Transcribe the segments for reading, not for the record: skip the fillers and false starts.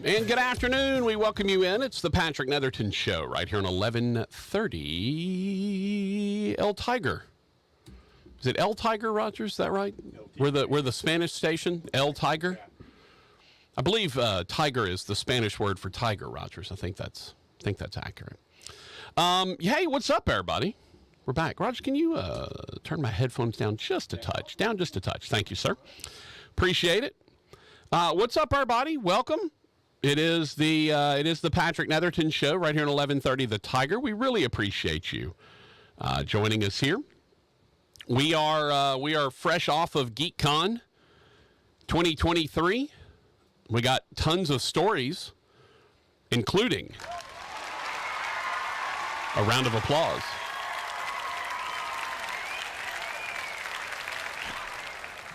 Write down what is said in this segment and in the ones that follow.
And good afternoon. We welcome you in. It's the Patrick Netherton Show right here on 1130 El Tiger. Is it El Tiger, Rogers? Is that right? We're the Spanish station, El Tiger. Yeah. I believe tiger is the Spanish word for tiger, Rogers. I think that's accurate. Hey, what's up, everybody? We're back. Roger, can you turn my headphones down just a touch? Down just a touch. Thank you, sir. Appreciate it. What's up, everybody? Welcome. It is the Patrick Netherton Show right here at 1130 The Tiger. We really appreciate you joining us here. We are fresh off of Geek'd Con 2023. We got tons of stories, including a round of applause.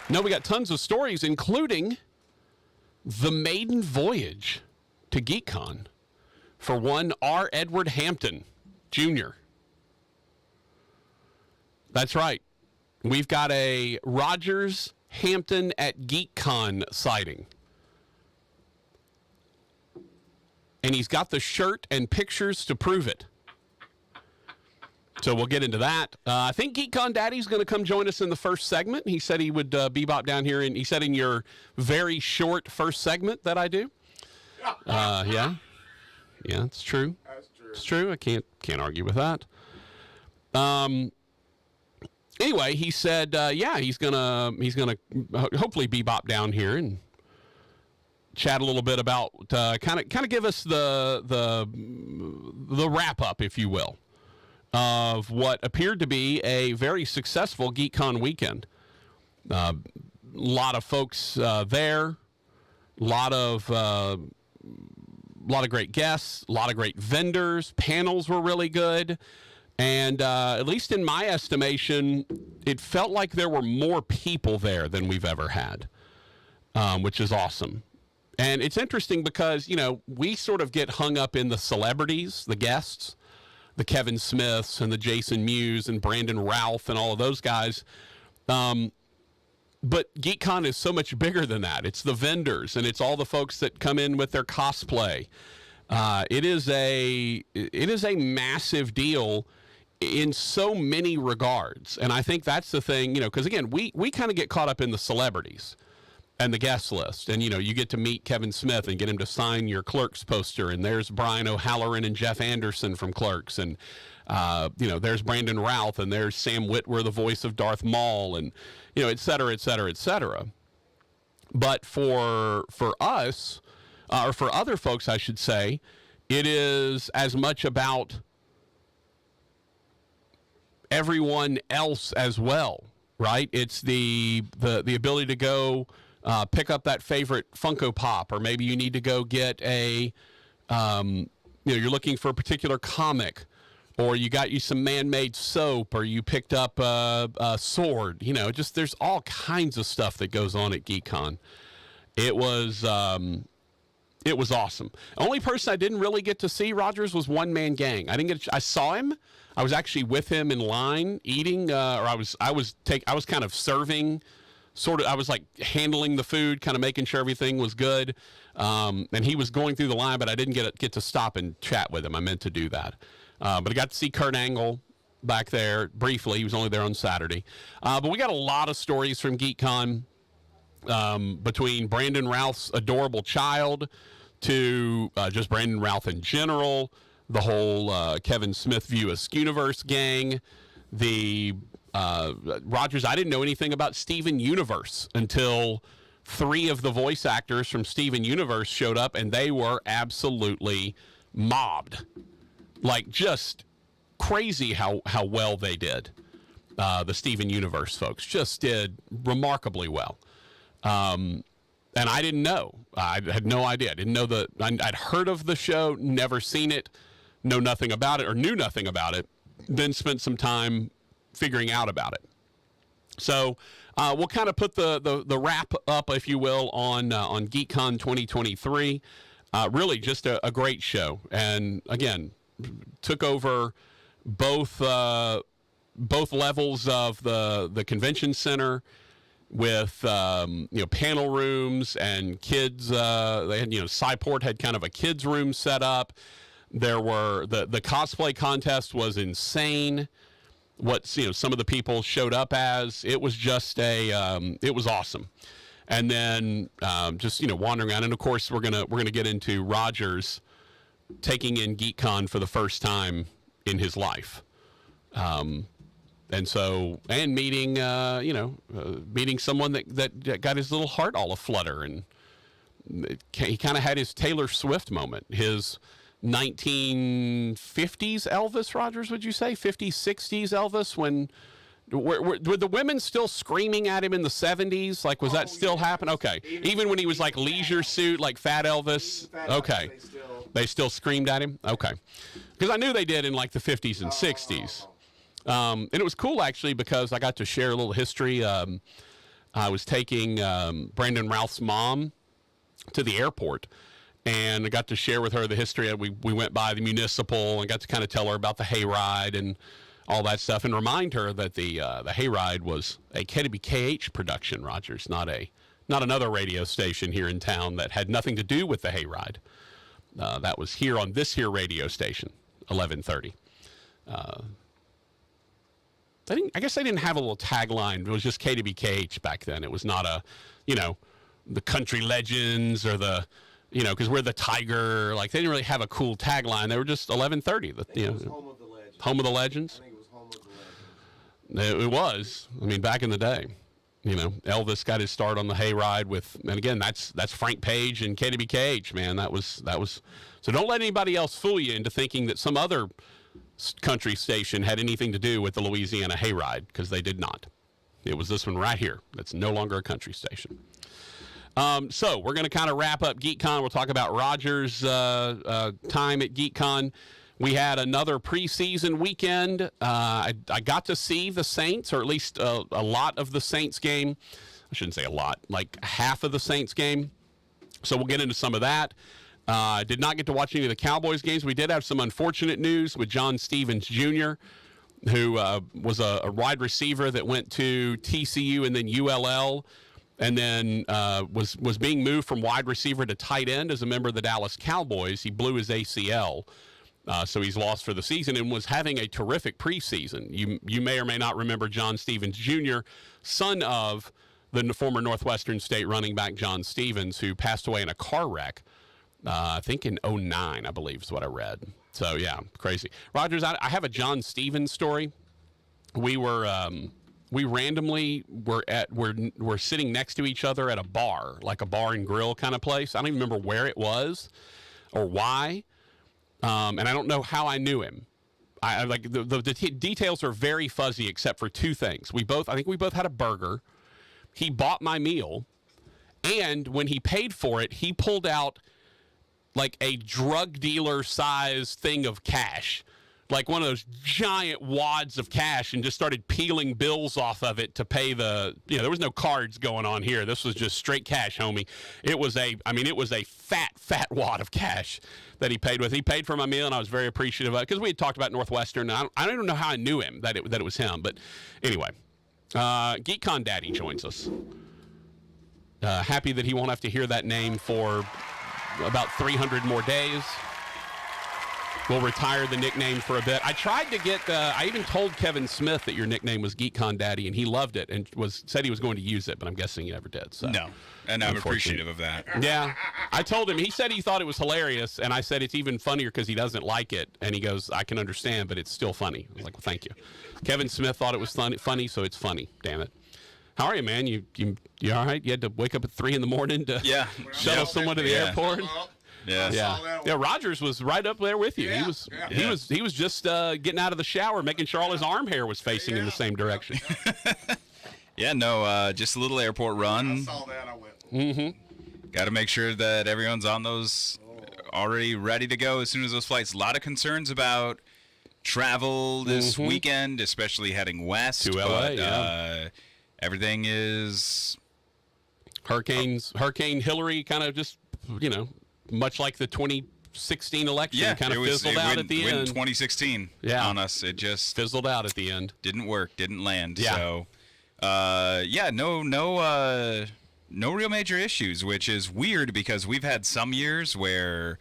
No, we got tons of stories, including the maiden voyage to Geek'd Con for one R. Edward Hampton, Jr. That's right. We've got a Rogers Hampton at Geek'd Con sighting. And he's got the shirt and pictures to prove it. So we'll get into that. I think Geek'd Con Daddy's going to come join us in the first segment. He said he would bebop down here, and he said in your very short first segment that I do. Yeah, it's true. That's true. It's true. I can't argue with that. Anyway, he said, he's gonna hopefully bebop down here and chat a little bit about kind of give us the wrap up, if you will, of what appeared to be a very successful Geek'd Con weekend. A lot of folks there, a lot of great guests, a lot of great vendors. Panels were really good, and at least in my estimation, it felt like there were more people there than we've ever had, which is awesome. And it's interesting because, we sort of get hung up in the celebrities, the guests, the Kevin Smiths and the Jason Mewes and Brandon Routh and all of those guys. But Geek'd Con is so much bigger than that. It's the vendors, and it's all the folks that come in with their cosplay. It is a massive deal in so many regards. And I think that's the thing, because again, we kind of get caught up in the celebrities and the guest list. And, you get to meet Kevin Smith and get him to sign your Clerks poster. And there's Brian O'Halloran and Jeff Anderson from Clerks. And, there's Brandon Routh, and there's Sam Witwer, the voice of Darth Maul, and, et cetera, et cetera, et cetera. But for us, or for other folks, I should say, it is as much about everyone else as well, right? It's the ability to go pick up that favorite Funko Pop, or maybe you need to go get a, you're looking for a particular comic, or you got you some man-made soap, or you picked up a sword. Just there's all kinds of stuff that goes on at Geek'd Con. It was awesome. The only person I didn't really get to see, Rogers, was One Man Gang. I saw him. I was actually with him in line eating, or I was kind of serving. I was like handling the food, kind of making sure everything was good. And he was going through the line, but I didn't get to stop and chat with him. I meant to do that. But I got to see Kurt Angle back there briefly. He was only there on Saturday. But we got a lot of stories from Geek'd Con, between Brandon Routh's adorable child to just Brandon Routh in general, the whole Kevin Smith View Askewniverse gang, the Rogers. I didn't know anything about Steven Universe until 3 of the voice actors from Steven Universe showed up, and they were absolutely mobbed. Like, just crazy how well they did. The Steven Universe folks just did remarkably well. And I didn't know. I had no idea. I didn't know I'd heard of the show, never seen it, know nothing about it, or knew nothing about it, then spent some time figuring out about it. So we'll kind of put the wrap up, if you will, on Geek'd Con 2023. Really just a great show. And again, took over both levels of the convention center. with panel rooms and kids. They had Cyport had kind of a kids room set up. There were the cosplay contest was insane. What some of the people showed up as, it was just it was awesome. And then just wandering around, and of course we're gonna get into Rogers taking in Geek'd Con for the first time in his life. And meeting, meeting someone that got his little heart all aflutter, and he kind of had his Taylor Swift moment, his 1950s Elvis. Rogers, would you say 50s, 60s Elvis? When were the women still screaming at him in the 70s? Like, was that still happening? Okay, even when he was like leisure suit, like Fat Elvis. Okay, they still screamed at him. Okay, because I knew they did in like the 50s and 60s. And it was cool, actually, because I got to share a little history. I was taking Brandon Routh's mom to the airport, and I got to share with her the history. We went by the municipal and got to kind of tell her about the hayride and all that stuff, and remind her that the hayride was a KWKH production, Rogers, not another radio station here in town that had nothing to do with the hayride. That was here on this here radio station, 1130. I guess they didn't have a little tagline. It was just KWKH back then. It was not the country legends or the, because we're the Tiger. Like, they didn't really have a cool tagline. They were just 1130. It was Home of the Legends. Home of the Legends? I think it was Home of the Legends. It was. I mean, back in the day. Elvis got his start on the hayride and again, that's Frank Page and KWKH, man. That was. So don't let anybody else fool you into thinking that some other country station had anything to do with the Louisiana hayride, because they did not. It was this one right here that's no longer a country station. So we're going to kind of wrap up Geek'd Con. We'll talk about Rogers' time at Geek'd Con. We had another preseason weekend. I got to see the Saints, or at least a lot of the Saints game. I shouldn't say a lot, like half of the Saints game. So we'll get into some of that. Did not get to watch any of the Cowboys games. We did have some unfortunate news with John Stevens Jr., who was a wide receiver that went to TCU and then ULL, and then was being moved from wide receiver to tight end as a member of the Dallas Cowboys. He blew his ACL, so he's lost for the season, and was having a terrific preseason. You may or may not remember John Stevens Jr., son of the former Northwestern State running back John Stevens, who passed away in a car wreck. I think in 2009, I believe is what I read. So, yeah, crazy. Rogers, I have a John Stevens story. We randomly were sitting next to each other at a bar, like a bar and grill kind of place. I don't even remember where it was or why. And I don't know how I knew him. I like the details are very fuzzy except for two things. I think we both had a burger. He bought my meal, and when he paid for it, he pulled out like a drug dealer size thing of cash, like one of those giant wads of cash, and just started peeling bills off of it to pay there was no cards going on here. This was just straight cash, homie. It was a fat wad of cash that he paid with. He paid for my meal, and I was very appreciative of it, because we had talked about Northwestern. And I don't even know how I knew him, that it was him. But anyway, Geek'd Con Daddy joins us. Happy that he won't have to hear that name for about 300 more days. We'll retire the nickname for a bit. I tried to get, I even told Kevin Smith that your nickname was Geek'd Con Daddy, and he loved it and said he was going to use it, but I'm guessing he never did. So. No, and I'm appreciative of that. Yeah. I told him, he said he thought it was hilarious, and I said it's even funnier because he doesn't like it, and he goes, I can understand, but it's still funny. I was like, well, thank you. Kevin Smith thought it was funny, so it's funny. Damn it. How are you, man? You all right? You had to wake up at 3 in the morning to shuttle someone to the airport? Yeah. Rogers was right up there with you. Yeah. He was just getting out of the shower, making sure all his arm hair was facing in the same direction. Just a little airport run. I saw that. I went. Mm-hmm. Got to make sure that everyone's on those, already ready to go as soon as those flights. A lot of concerns about travel this weekend, especially heading west to LA. Everything is Hurricane Hillary, kind of just much like the 2016 election, kind of fizzled out at the end. 2016 on us. It just fizzled out at the end. Didn't work, didn't land. Yeah. So Yeah, no real major issues, which is weird because we've had some years where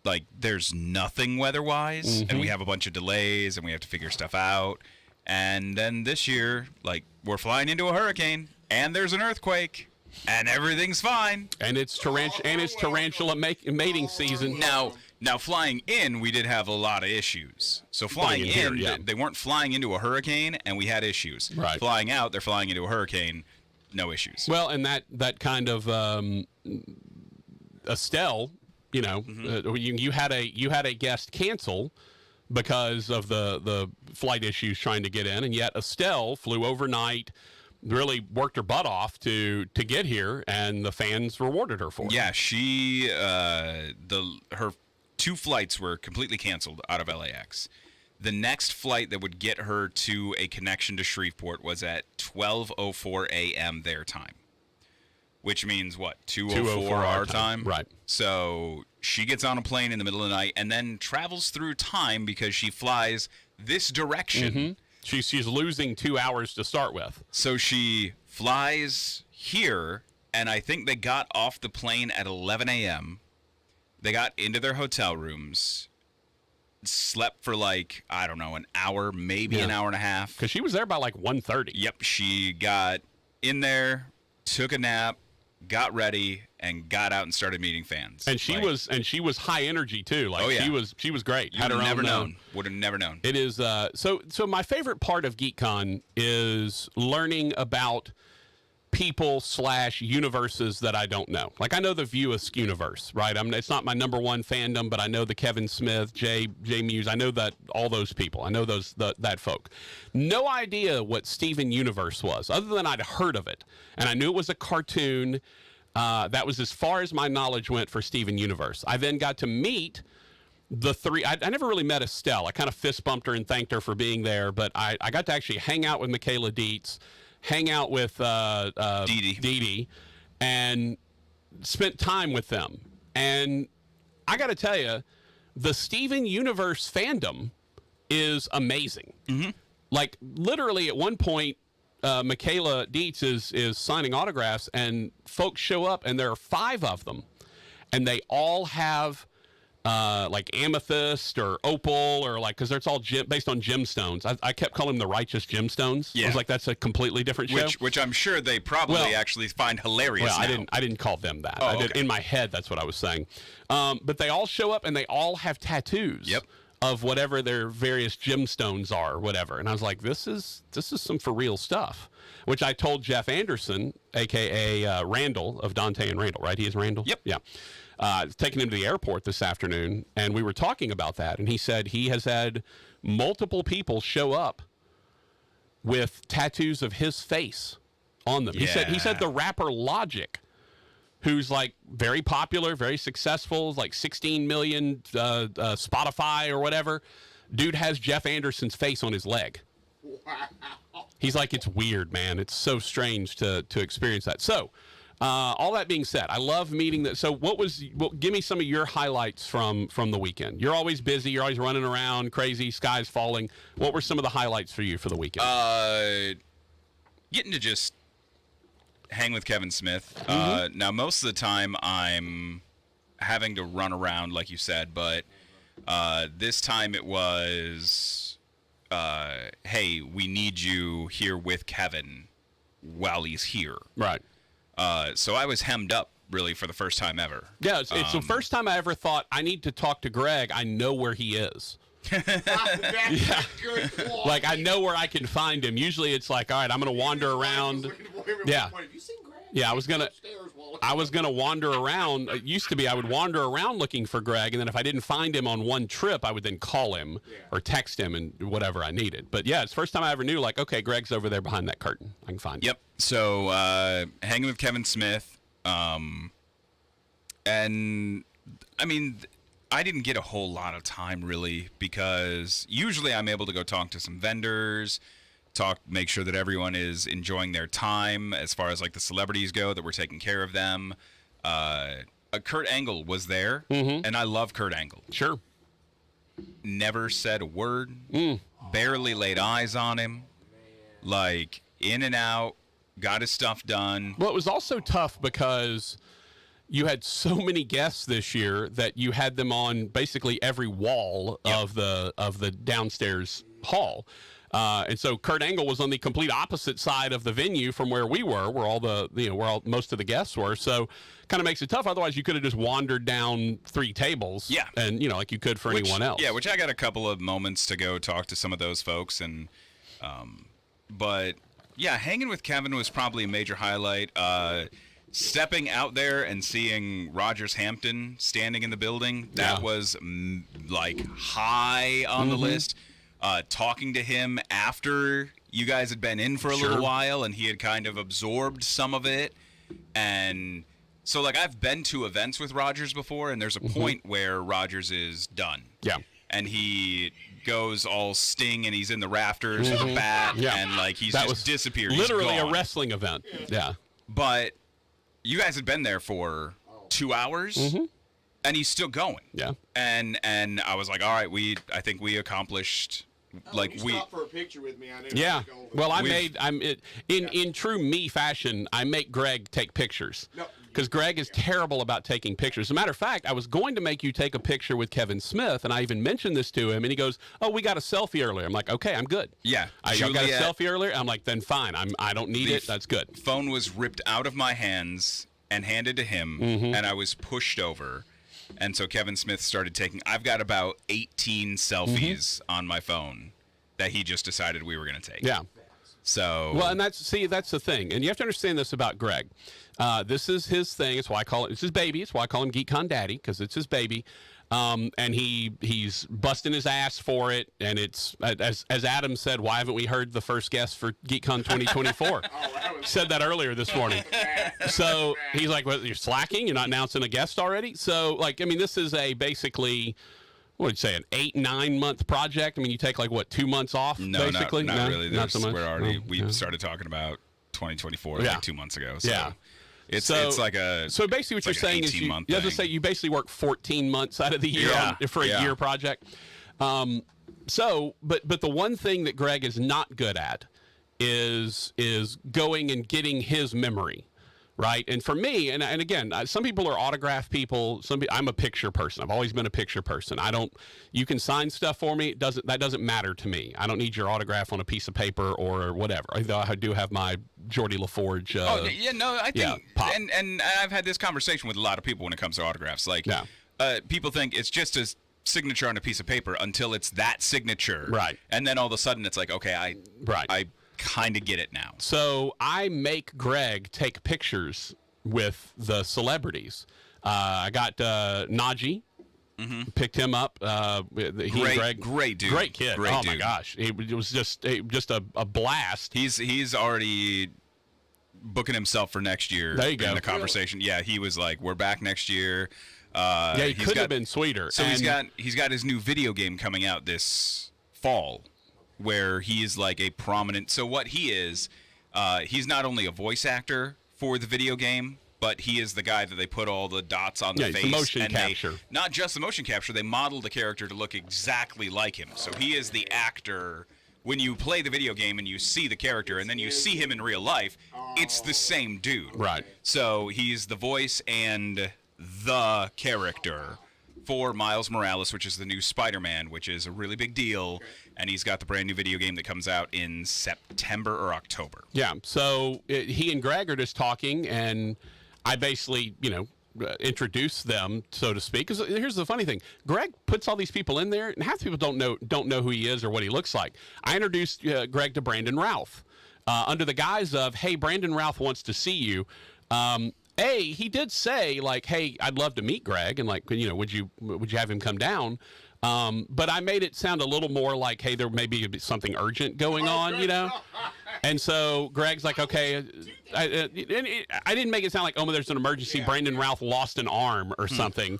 like there's nothing weather-wise, and we have a bunch of delays, and we have to figure stuff out. And then this year, like we're flying into a hurricane, and there's an earthquake, and everything's fine. And it's tarantula mating season. Now flying in, we did have a lot of issues. So flying in, here, they weren't flying into a hurricane, and we had issues. Right. Flying out, they're flying into a hurricane, no issues. Well, and that kind of Estelle, you know, you had a guest cancel because of the flight issues trying to get in, and yet Estelle flew overnight, really worked her butt off to get here, and the fans rewarded her for it. Yeah, she her 2 flights were completely canceled out of LAX. The next flight that would get her to a connection to Shreveport was at 12:04 a.m. their time, which means what, 2:04 our time? Right. So she gets on a plane in the middle of the night and then travels through time because she flies this direction. She's losing 2 hours to start with. So she flies here, and I think they got off the plane at 11 a.m. They got into their hotel rooms, slept for like, I don't know, an hour, maybe an hour and a half. Because she was there by like 1:30. Yep, she got in there, took a nap, got ready, and got out and started meeting fans. And she was high energy too. Like she was great. Would have never known. Would have never known. It is so my favorite part of Geek'd Con is learning about people / universes that I don't know. Like I know the Viewist universe, right? It's not my number one fandom, but I know the Kevin Smith, Jay Muse. I know that all those people. I know that folk. No idea what Steven Universe was, other than I'd heard of it, and I knew it was a cartoon. That was as far as my knowledge went for Steven Universe. I then got to meet the 3. I never really met Estelle. I kind of fist bumped her and thanked her for being there, but I got to actually hang out with Michaela Dietz, hang out with Dee Dee, and spent time with them. And I got to tell you, the Steven Universe fandom is amazing. Like literally at one point, Michaela Dietz is signing autographs, and folks show up, and there are 5 of them, and they all have like amethyst or opal, or like, because it's all based on gemstones. I kept calling them the righteous gemstones. Yeah. I was like, that's a completely different show. Which I'm sure they probably actually find hilarious. Well, now. I didn't call them that. Oh, In my head, that's what I was saying. But they all show up, and they all have tattoos. Yep. Of whatever their various gemstones are, or whatever. And I was like, this is some for real stuff. Which I told Jeff Anderson, a.k.a. Randall of Dante and Randall, right? He is Randall? Yep. Yeah. Taking him to the airport this afternoon, and we were talking about that. And he said he has had multiple people show up with tattoos of his face on them. Yeah. He said the rapper Logic, who's like very popular, very successful, like 16 million Spotify or whatever. Dude has Jeff Anderson's face on his leg. Wow. He's like, it's weird, man. It's so strange to experience that. So, all that being said, I love meeting that. So give me some of your highlights from the weekend. You're always busy. You're always running around, crazy, sky's falling. What were some of the highlights for you for the weekend? Getting to just hang with Kevin Smith. Now, most of the time I'm having to run around, like you said, but this time it was, hey, we need you here with Kevin while he's here. Right. So I was hemmed up, really, for the first time ever. Yeah, it's the first time I ever thought, I need to talk to Greg. I know where he is. That's a good point. Like, I know where I can find him. Usually it's like, all right, I'm going to wander around. Yeah. Have you seen Greg? Yeah, I was gonna wander around. It used to be I would wander around looking for Greg, and then if I didn't find him on one trip, I would then call him or text him and whatever I needed. But yeah, it's the first time I ever knew, like, okay, Greg's over there behind that curtain. I can find him. Yep. So hanging with Kevin Smith, and I mean, I didn't get a whole lot of time really, because usually I'm able to go talk to some vendors, make sure that everyone is enjoying their time as far as like the celebrities go, that we're taking care of them. Kurt Angle was there, and I love Kurt Angle. Sure. Never said a word, barely laid eyes on him. Like, in and out, got his stuff done. Well, it was also tough because you had so many guests this year that you had them on basically every wall of the downstairs hall. And so Kurt Angle was on the complete opposite side of the venue from where we were, where most of the guests were. So kind of makes it tough. Otherwise, you could have just wandered down 3 tables. Yeah. And, like you could for anyone else. Yeah, which I got a couple of moments to go talk to some of those folks. And, but yeah, hanging with Kevin was probably a major highlight. Stepping out there and seeing Rogers Hampton standing in the building, that was like high on the list. Talking to him after you guys had been in for a little while and he had kind of absorbed some of it. And so, like, I've been to events with Rogers before, and there's a point where Rogers is done. Yeah. And he goes all Sting, and he's in the rafters with a bat, and, like, he's just disappeared. Literally a wrestling event. Yeah. But you guys had been there for 2 hours. And he's still going. Yeah. And I was like, all right, I think we accomplished. Like you stopped for a picture with me. I didn't yeah. Go well, in true me fashion, I make Greg take pictures. Because Greg is terrible about taking pictures. As a matter of fact, I was going to make you take a picture with Kevin Smith, and I even mentioned this to him, and he goes, "Oh, we got a selfie earlier." I'm like, "Okay, I'm good." Yeah. I got a selfie earlier. I'm like, "Then fine. I don't need it. That's good." Phone was ripped out of my hands and handed to him, and I was pushed over. And so Kevin Smith started taking. I've got about 18 selfies on my phone that he just decided we were going to take. Yeah. So. Well, and that's the thing, and you have to understand this about Greg. This is his thing. It's why I call it. It's his baby. It's why I call him Geek'd Con Daddy, because it's his baby. And he's busting his ass for it. And it's as Adam said, why haven't we heard the first guest for Geek'd Con 2024? Said that earlier this morning. So he's like, "Well, you're slacking. You're not announcing a guest already." So, like, I mean, this is basically. What would you say, an 8-9 month project? I mean, you take 2 months off, basically? Not really. Not so much. We're already, we started talking about 2024 like 2 months ago. So it's like a. So basically, what you're saying is you have to say you basically work 14 months out of the year for a year project. But the one thing that Greg is not good at is going and getting his memory. Right. And for me, and again, some people are autograph people. I'm a picture person. I've always been a picture person. You can sign stuff for me. That doesn't matter to me. I don't need your autograph on a piece of paper or whatever. Though I do have my Geordie LaForge. I think, and I've had this conversation with a lot of people when it comes to autographs. Like, people think it's just a signature on a piece of paper until it's that signature. Right. And then all of a sudden it's like, okay, I kind of get it now. So I make Greg take pictures with the celebrities. I got Najee. Picked him up. Great dude. Great kid. My gosh. It was just a blast. He's already booking himself for next year. There you go. In the conversation. Yeah, he was like, we're back next year. He could have been sweeter. So he's got his new video game coming out this fall, where he is like a prominent. So what he is, he's not only a voice actor for the video game, but he is the guy that they put all the dots on the face. The motion capture. Not just the motion capture, they model the character to look exactly like him. So he is the actor. When you play the video game and you see the character and then you see him in real life, it's the same dude. Right. So he's the voice and the character for Miles Morales, which is the new Spider-Man, which is a really big deal. And he's got the brand new video game that comes out in September or October. Yeah. So he and Greg are just talking, and I basically, introduce them, so to speak. Because here's the funny thing: Greg puts all these people in there, and half the people don't know who he is or what he looks like. I introduced Greg to Brandon Routh under the guise of, "Hey, Brandon Routh wants to see you." He did say, like, "Hey, I'd love to meet Greg, and would you have him come down?" But I made it sound a little more like, "Hey, there may be something urgent going on, And so Greg's like, "Okay." I didn't make it sound like, "Oh, there's an emergency. Yeah. Brandon Routh lost an arm or something."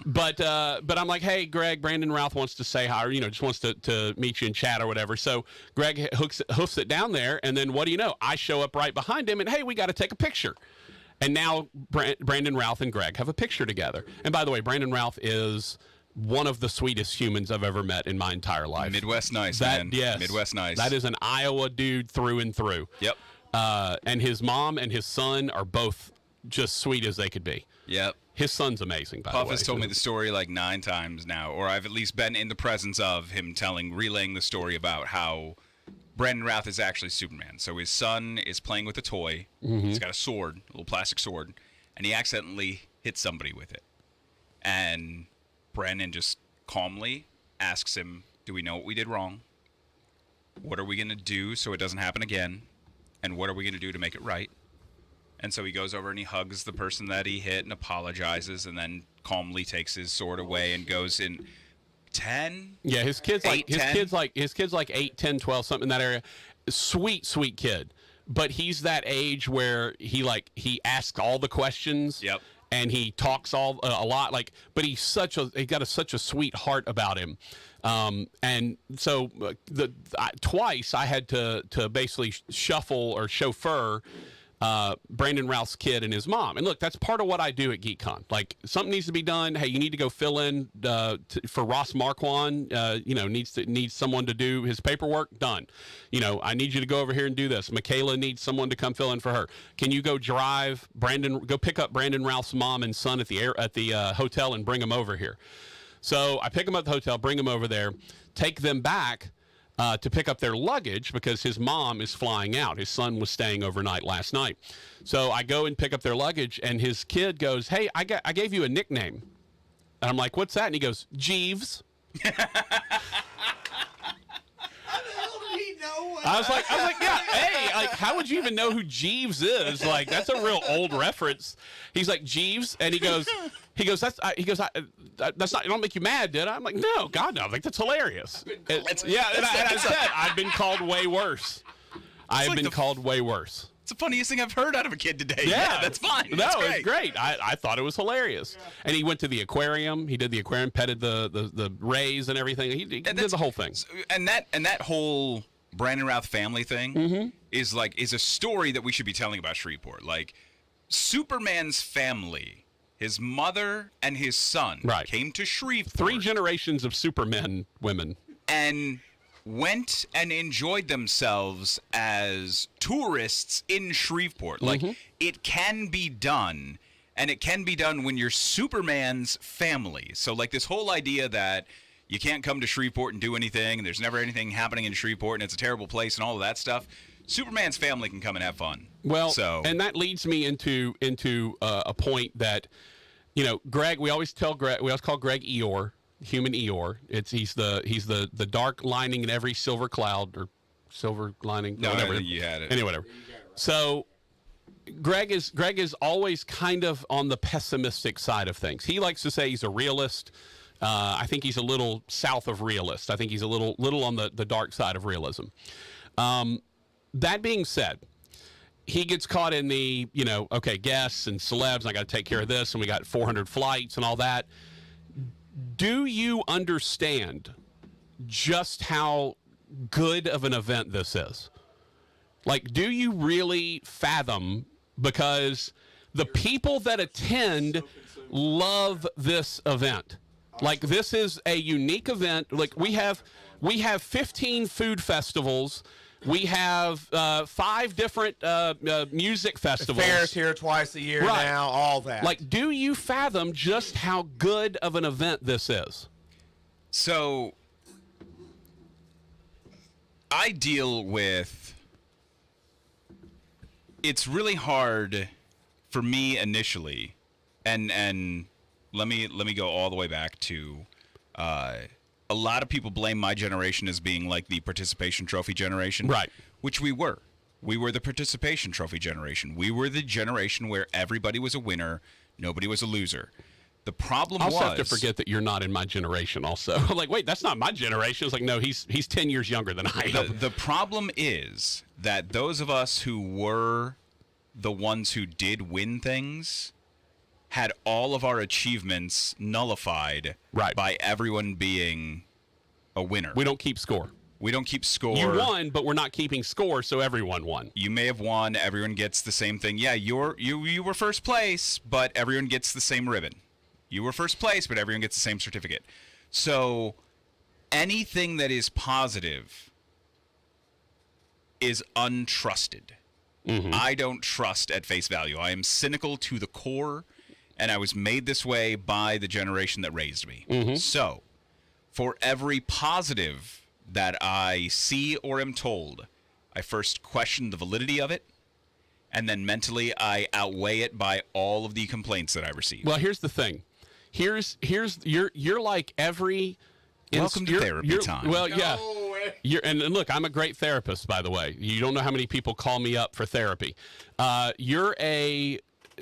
But I'm like, "Hey, Greg, Brandon Routh wants to say hi, or just wants to meet you and chat or whatever." So Greg hoofs it down there, and then what do you know? I show up right behind him, and hey, we got to take a picture. And now Brandon Routh and Greg have a picture together. And by the way, Brandon Routh is one of the sweetest humans I've ever met in my entire life. Midwest nice, That, man. yes. Midwest nice. That is an Iowa dude through and through. Yep. And his mom and his son are both just sweet as they could be. Yep. His son's amazing, by the way. Puff has told me the story like 9 times now, or I've at least been in the presence of him relaying the story about how Brandon Routh is actually Superman. So his son is playing with a toy. He's got a sword, a little plastic sword, and he accidentally hits somebody with it. And Brandon just calmly asks him, do we know what we did wrong? What are we going to do so it doesn't happen again? And what are we going to do to make it right? And so he goes over and he hugs the person that he hit and apologizes, and then calmly takes his sword away and goes in 10. Yeah, his kid's like 10? his kid's like 8, 10, 12, something in that area. Sweet kid. But he's that age where he asks all the questions. Yep. And he talks a lot, but he got such a sweet heart about him. And so twice I had to basically shuffle or chauffeur Brandon Routh's kid and his mom. And look, that's part of what I do at Geek'd Con. Like, something needs to be done. Hey, you need to go fill in for Ross Marquand. Needs someone to do his paperwork. Done. I need you to go over here and do this. Michaela needs someone to come fill in for her. Can you go go pick up Brandon Routh's mom and son at the hotel and bring them over here? So I pick them up at the hotel, bring them over there, take them back to pick up their luggage because his mom is flying out. His son was staying overnight last night. So I go and pick up their luggage, and his kid goes, hey, I gave you a nickname. And I'm like, what's that? And he goes, Jeeves. I was like, yeah, hey, like, how would you even know who Jeeves is? Like, that's a real old reference. He's like, Jeeves, and he goes, that's not, it don't make you mad, did I? I'm like, no, God, no, like, that's hilarious. And I said, I've been called way worse. I've been called way worse. It's the funniest thing I've heard out of a kid today. Yeah, that's fine. No, That's great. it's great. I thought it was hilarious. Yeah. And he went to the aquarium. He did the aquarium, petted the rays and everything. He did the whole thing. And that whole Brandon Routh family thing is a story that we should be telling about Shreveport. Like, Superman's family, his mother and his son came to Shreveport. 3 generations of Superman women. And went and enjoyed themselves as tourists in Shreveport. Like, it can be done, and it can be done when you're Superman's family. So, like, this whole idea that you can't come to Shreveport and do anything, and there's never anything happening in Shreveport, and it's a terrible place and all of that stuff, Superman's family can come and have fun. Well, and that leads me into a point that, Greg, we always call Greg Eeyore. Human Eeyore. He's the dark lining in every silver cloud or silver lining. No, whatever. You had it. Anyway, whatever. So Greg is always kind of on the pessimistic side of things. He likes to say he's a realist. I think he's a little south of realist. I think he's a little on the dark side of realism. That being said, he gets caught in the, guests and celebs, and I got to take care of this, and we got 400 flights and all that. Do you understand just how good of an event this is? Like, do you really fathom? Because the people that attend love this event. Like, this is a unique event. Like, we have 15 food festivals. We have 5 different music festivals. Fairs here twice a year now, all that. Like, do you fathom just how good of an event this is? So, I deal with... It's really hard for me initially, and let me go all the way back to... a lot of people blame my generation as being like the participation trophy generation. Right. Which we were. We were the participation trophy generation. We were the generation where everybody was a winner, nobody was a loser. The problem was... I also have to forget that you're not in my generation also. I'm like, wait, that's not my generation. It's like, no, he's 10 years younger than I am. The problem is that those of us who were the ones who did win things had all of our achievements nullified by everyone being a winner. We don't keep score. We don't keep score. You won, but we're not keeping score, so everyone won. You may have won. Everyone gets the same thing. Yeah, you were first place, but everyone gets the same ribbon. You were first place, but everyone gets the same certificate. So anything that is positive is untrusted. I don't trust at face value. I am cynical to the core, and I was made this way by the generation that raised me. So for every positive that I see or am told, I first question the validity of it, and then mentally I outweigh it by all of the complaints that I receive. Well, here's the thing. Here's you're like every Welcome to therapy time. Well, yeah. And look, I'm a great therapist, by the way. You don't know how many people call me up for therapy. You're an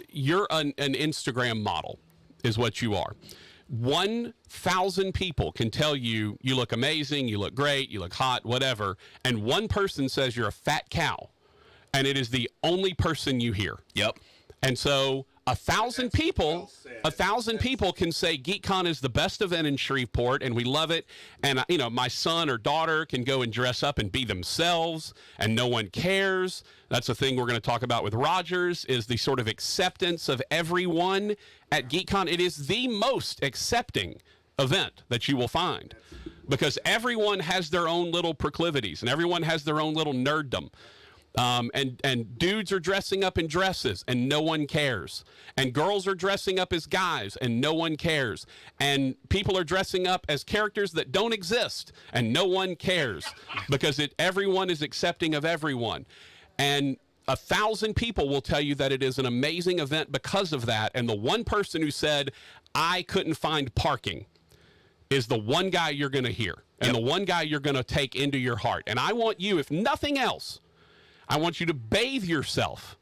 Instagram model, is what you are. 1,000 people can tell you look amazing, you look great, you look hot, whatever, and one person says you're a fat cow, and it is the only person you hear. Yep. And so 1,000 people, 1,000 people can say Geek'd Con is the best event in Shreveport, and we love it. And my son or daughter can go and dress up and be themselves, and no one cares. That's the thing we're going to talk about with Rogers, is the sort of acceptance of everyone at Geek'd Con. It is the most accepting event that you will find, because everyone has their own little proclivities, and everyone has their own little nerddom. And dudes are dressing up in dresses and no one cares. And girls are dressing up as guys and no one cares. And people are dressing up as characters that don't exist and no one cares, because everyone is accepting of everyone. And 1,000 people will tell you that it is an amazing event because of that. And the one person who said, I couldn't find parking, is the one guy you're going to hear, and the one guy you're going to take into your heart. And I want you, if nothing else, I want you to bathe yourself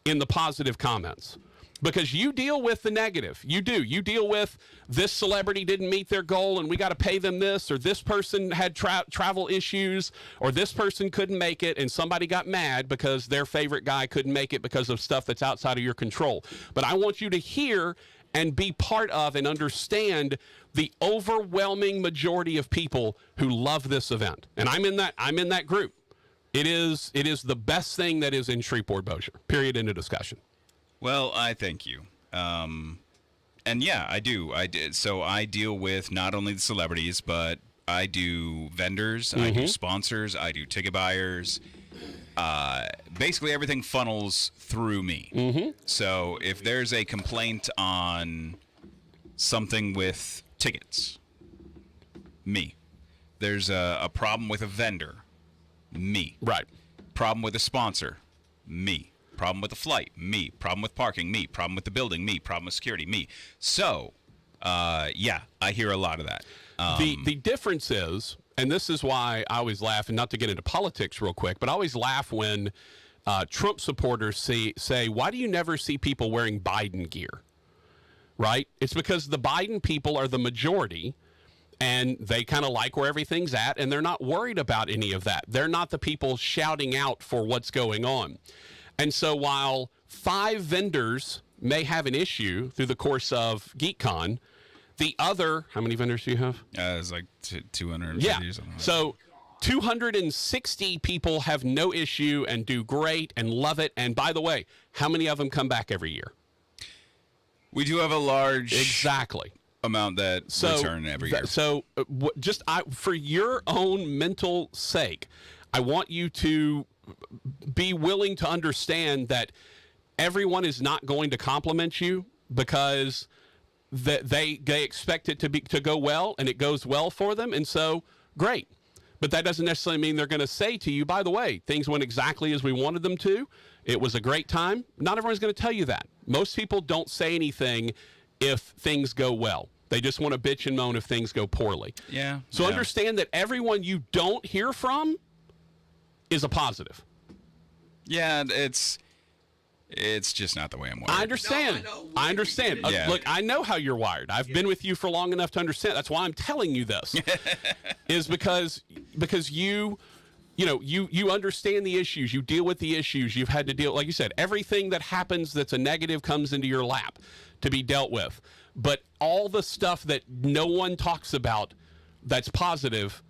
in the positive comments, because you deal with the negative. You do. You deal with this celebrity didn't meet their goal and we got to pay them this, or this person had travel issues, or this person couldn't make it and somebody got mad because their favorite guy couldn't make it because of stuff that's outside of your control. But I want you to hear and be part of and understand the overwhelming majority of people who love this event. And I'm in that group. It is the best thing that is in Shreveport-Bossier. Period. End of discussion. Well, I thank you. And yeah, I do. So I deal with not only the celebrities, but I do vendors, I do sponsors, I do ticket buyers. Basically, everything funnels through me. So if there's a complaint on something with tickets, me. There's a problem with a vendor, me. Right. Problem with a sponsor, me. Problem with the flight, me. Problem with parking, me. Problem with the building, me. Problem with security, me. So, yeah, I hear a lot of that. The difference is, and this is why I always laugh, and not to get into politics real quick, but I always laugh when Trump supporters say, why do you never see people wearing Biden gear? Right? It's because the Biden people are the majority, and they kind of like where everything's at, and they're not worried about any of that. They're not the people shouting out for what's going on. And so while 5 vendors may have an issue through the course of Geek'd Con, the other, how many vendors do you have? It's like 250 or something. So 260 people have no issue and do great and love it. And by the way, how many of them come back every year? We do have a large amount that return every year. So for your own mental sake, I want you to be willing to understand that everyone is not going to compliment you, because they expect it to go well, and it goes well for them, and so great. But that doesn't necessarily mean they're going to say to you, by the way, things went exactly as we wanted them to. It was a great time. Not everyone's going to tell you that. Most people don't say anything if things go well. They just want to bitch and moan if things go poorly. Yeah. So understand that everyone you don't hear from is a positive. Yeah, it's just not the way I'm wired. I understand. I understand. Yeah. Look, I know how you're wired. I've been with you for long enough to understand. That's why I'm telling you this. Is because you understand the issues. You deal with the issues. You've had to deal, like you said, everything that happens that's a negative comes into your lap to be dealt with. But all the stuff that no one talks about that's positive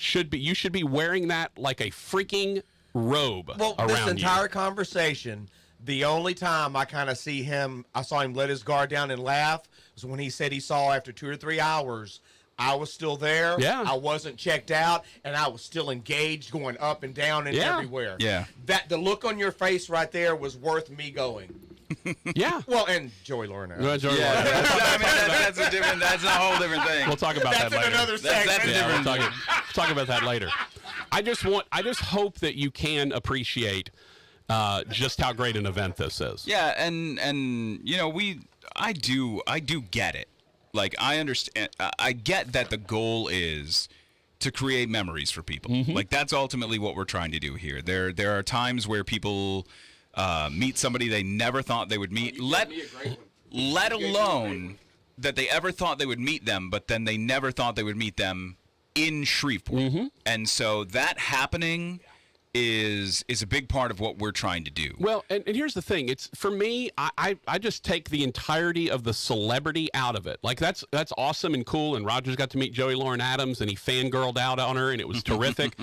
you should be wearing that like a freaking robe around you. Well, this entire conversation, the only time I kind of I saw him let his guard down and laugh, was when he said he saw after 2 or 3 hours. I was still there. Yeah. I wasn't checked out, and I was still engaged, going up and down and everywhere. Yeah. The look on your face right there was worth me going. Yeah. Well, and Joey Lauren. Yeah, that's a whole different thing. We'll talk about that later. Another segment. That's a different we'll talk about that later. I just hope that you can appreciate just how great an event this is. Yeah, and you know, I do get it. Like, I understand, I get that the goal is to create memories for people. Mm-hmm. Like, that's ultimately what we're trying to do here. There are times where people meet somebody they never thought they would meet, let alone that they ever thought they would meet them, but then they never thought they would meet them in Shreveport. Mm-hmm. And so that happening is a big part of what we're trying to do. Well, and here's the thing. It's for me, I just take the entirety of the celebrity out of it. Like, that's awesome and cool, and Rogers got to meet Joey Lauren Adams, and he fangirled out on her, and it was terrific.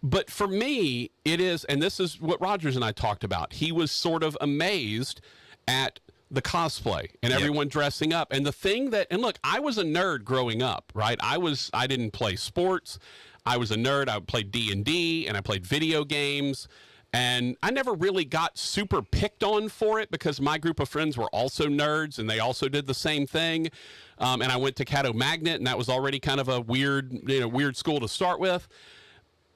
But for me, it is, and this is what Rogers and I talked about, he was sort of amazed at the cosplay and everyone dressing up. And the thing that, and look, I was a nerd growing up, right? I didn't play sports. I was a nerd. I played D&D, and I played video games, and I never really got super picked on for it because my group of friends were also nerds, and they also did the same thing. And I went to Caddo Magnet, and that was already kind of a weird school to start with.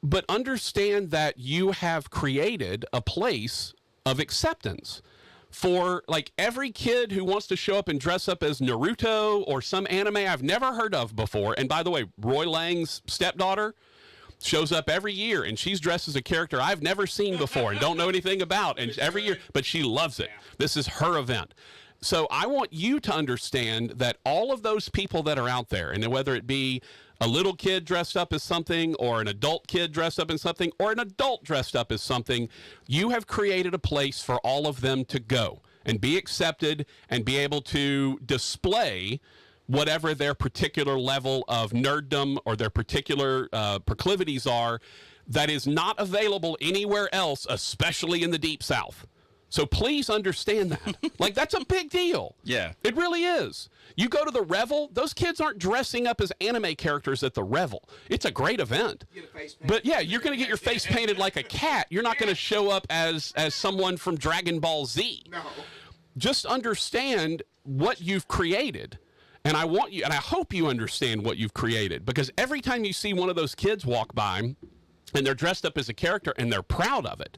But understand that you have created a place of acceptance for, like, every kid who wants to show up and dress up as Naruto or some anime I've never heard of before. And by the way, Roy Lang's stepdaughter shows up every year, and she's dressed as a character I've never seen before and don't know anything about. And every year, but she loves it. This is her event. So I want you to understand that all of those people that are out there, and whether it be a little kid dressed up as something, or an adult kid dressed up as something, or an adult dressed up as something, you have created a place for all of them to go and be accepted and be able to display whatever their particular level of nerddom or their particular proclivities are that is not available anywhere else, especially in the Deep South. So please understand that. Like, that's a big deal. Yeah. It really is. You go to the Revel, those kids aren't dressing up as anime characters at the Revel. It's a great event. But yeah, you're going to get your face painted like a cat. You're not going to show up as someone from Dragon Ball Z. No. Just understand what you've created. And I want you, and I hope you understand what you've created, because every time you see one of those kids walk by and they're dressed up as a character and they're proud of it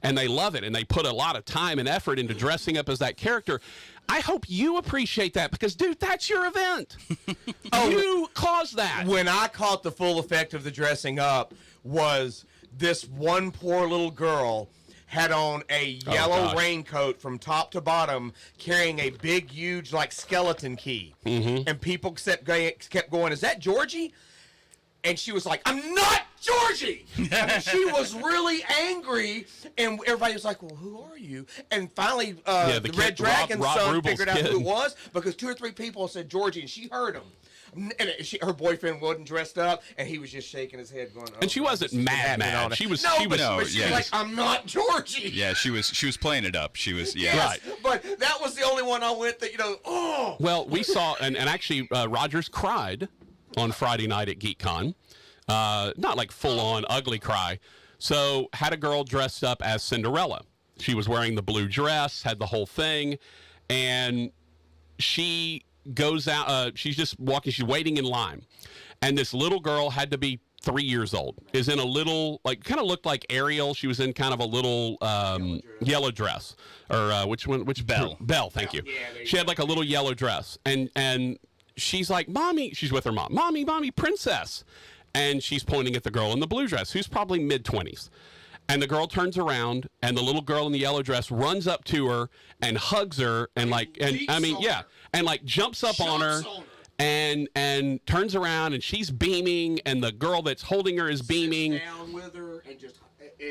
and they love it and they put a lot of time and effort into dressing up as that character, I hope you appreciate that, because, dude, that's your event. You caused that. When I caught the full effect of the dressing up was this one poor little girl had on a yellow raincoat from top to bottom, carrying a big, huge, like, skeleton key. Mm-hmm. And people kept going, "Is that Georgie?" And she was like, "I'm not Georgie!" I mean, she was really angry, and everybody was like, "Well, who are you?" And finally, the Red Dragon's son figured out who it was, because 2 or 3 people said Georgie, and she heard him. And her boyfriend wasn't dressed up, and he was just shaking his head, going, "Oh." And she wasn't mad. She was like, "I'm not Georgie." Yeah, she was playing it up. She was, yeah. Yes, right. But that was the only one I went that, oh. Well, we saw, and actually, Rogers cried on Friday night at Geek'd Con. Not like full-on ugly cry. So had a girl dressed up as Cinderella. She was wearing the blue dress, had the whole thing, and she goes out. She's just walking. She's waiting in line, and this little girl had to be 3 years old. Is in a little, like, kind of looked like Ariel. She was in kind of a little yellow dress, or which one? Which Belle? Belle. Thank you. She had like a little yellow dress, and she's like, "Mommy," she's with her mom. "Mommy, princess." And she's pointing at the girl in the blue dress, who's probably mid-20s. And the girl turns around, and the little girl in the yellow dress runs up to her and hugs her, and jumps up on her, and turns around, and she's beaming, and the girl that's holding her is beaming. Sits down with her and just.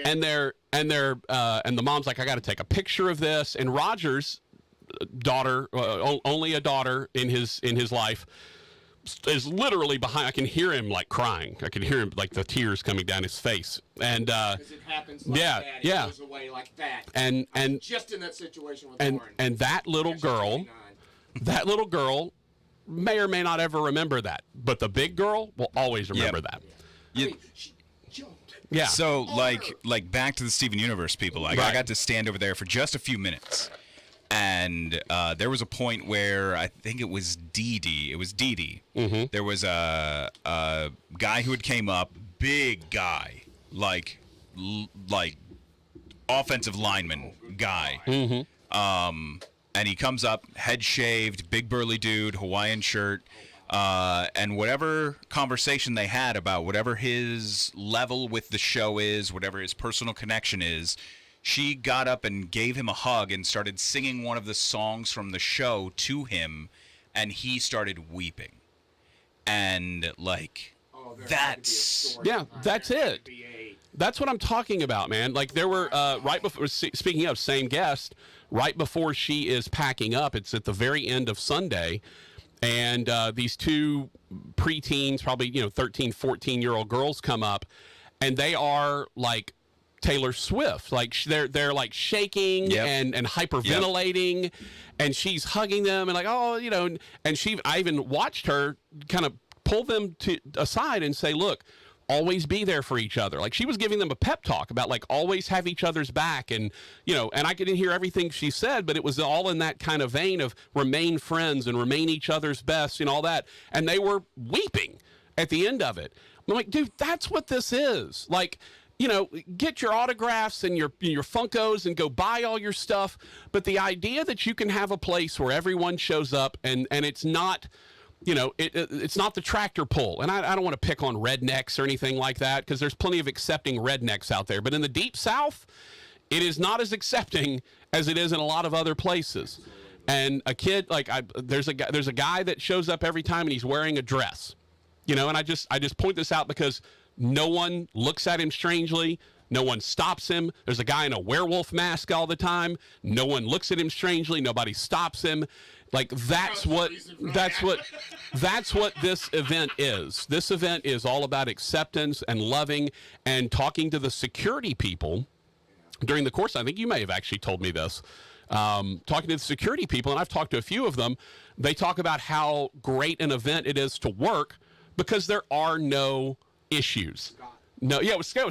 And the mom's like, "I got to take a picture of this." And Roger's daughter, only a daughter in his life, is literally behind. I can hear him like crying. I can hear him like the tears coming down his face. And because it happens like that. It goes away like that. And just in that situation with Lauren. Lauren. And that little girl that little girl may or may not ever remember that, but the big girl will always remember that. She jumped. Yeah. So like back to the Steven Universe people. Like I Right. got to stand over there for just a few minutes, and there was a point where I think it was Dee Dee. It was Dee Dee. Mm-hmm. There was a guy who had came up, big guy, like offensive lineman guy. Mm-hmm. And he comes up, head shaved, big burly dude, Hawaiian shirt. And whatever conversation they had about whatever his level with the show is, whatever his personal connection is, she got up and gave him a hug and started singing one of the songs from the show to him, and he started weeping. And like, that's it. That's what I'm talking about, man. Like there were right before. Speaking of same guest, right before she is packing up, it's at the very end of Sunday. And these two preteens, probably 13, 14-year-old girls come up, and they are like Taylor Swift. Like they're like shaking and hyperventilating, and she's hugging them and like, and I even watched her kind of pull them aside and say, look, always be there for each other. Like she was giving them a pep talk about like always have each other's back, and and I didn't hear everything she said, but it was all in that kind of vein of remain friends and remain each other's best and all that. And they were weeping at the end of it. I'm like, dude, that's what this is. Like, get your autographs and your Funkos and go buy all your stuff. But the idea that you can have a place where everyone shows up and it's not, it's not the tractor pull. And I don't want to pick on rednecks or anything like that, because there's plenty of accepting rednecks out there. But in the Deep South, it is not as accepting as it is in a lot of other places. And a kid, there's a guy that shows up every time and he's wearing a dress, and I just point this out because no one looks at him strangely. No one stops him. There's a guy in a werewolf mask all the time. No one looks at him strangely. Nobody stops him. Like that's what this event is. This event is all about acceptance and loving and talking to the security people during the course. I think you may have actually told me this. Talking to the security people, and I've talked to a few of them. They talk about how great an event it is to work because there are no issues. No, yeah, it was Scott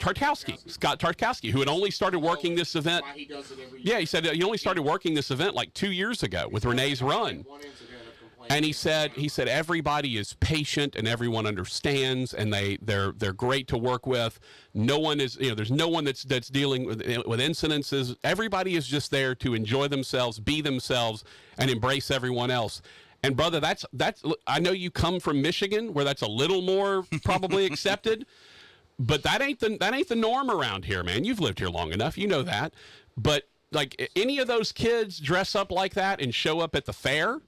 Tarkowski, who had only started working this event. Why he does it every year. Yeah, he said he only started working this event like 2 years ago with Renee's Run. And he said everybody is patient and everyone understands, and they're great to work with. No one is, there's no one that's dealing with incidences. Everybody is just there to enjoy themselves, be themselves, and embrace everyone else. And brother, that's I know you come from Michigan where that's a little more probably accepted, but that ain't the norm around here, man. You've lived here long enough, you know that. But like any of those kids dress up like that and show up at the fair,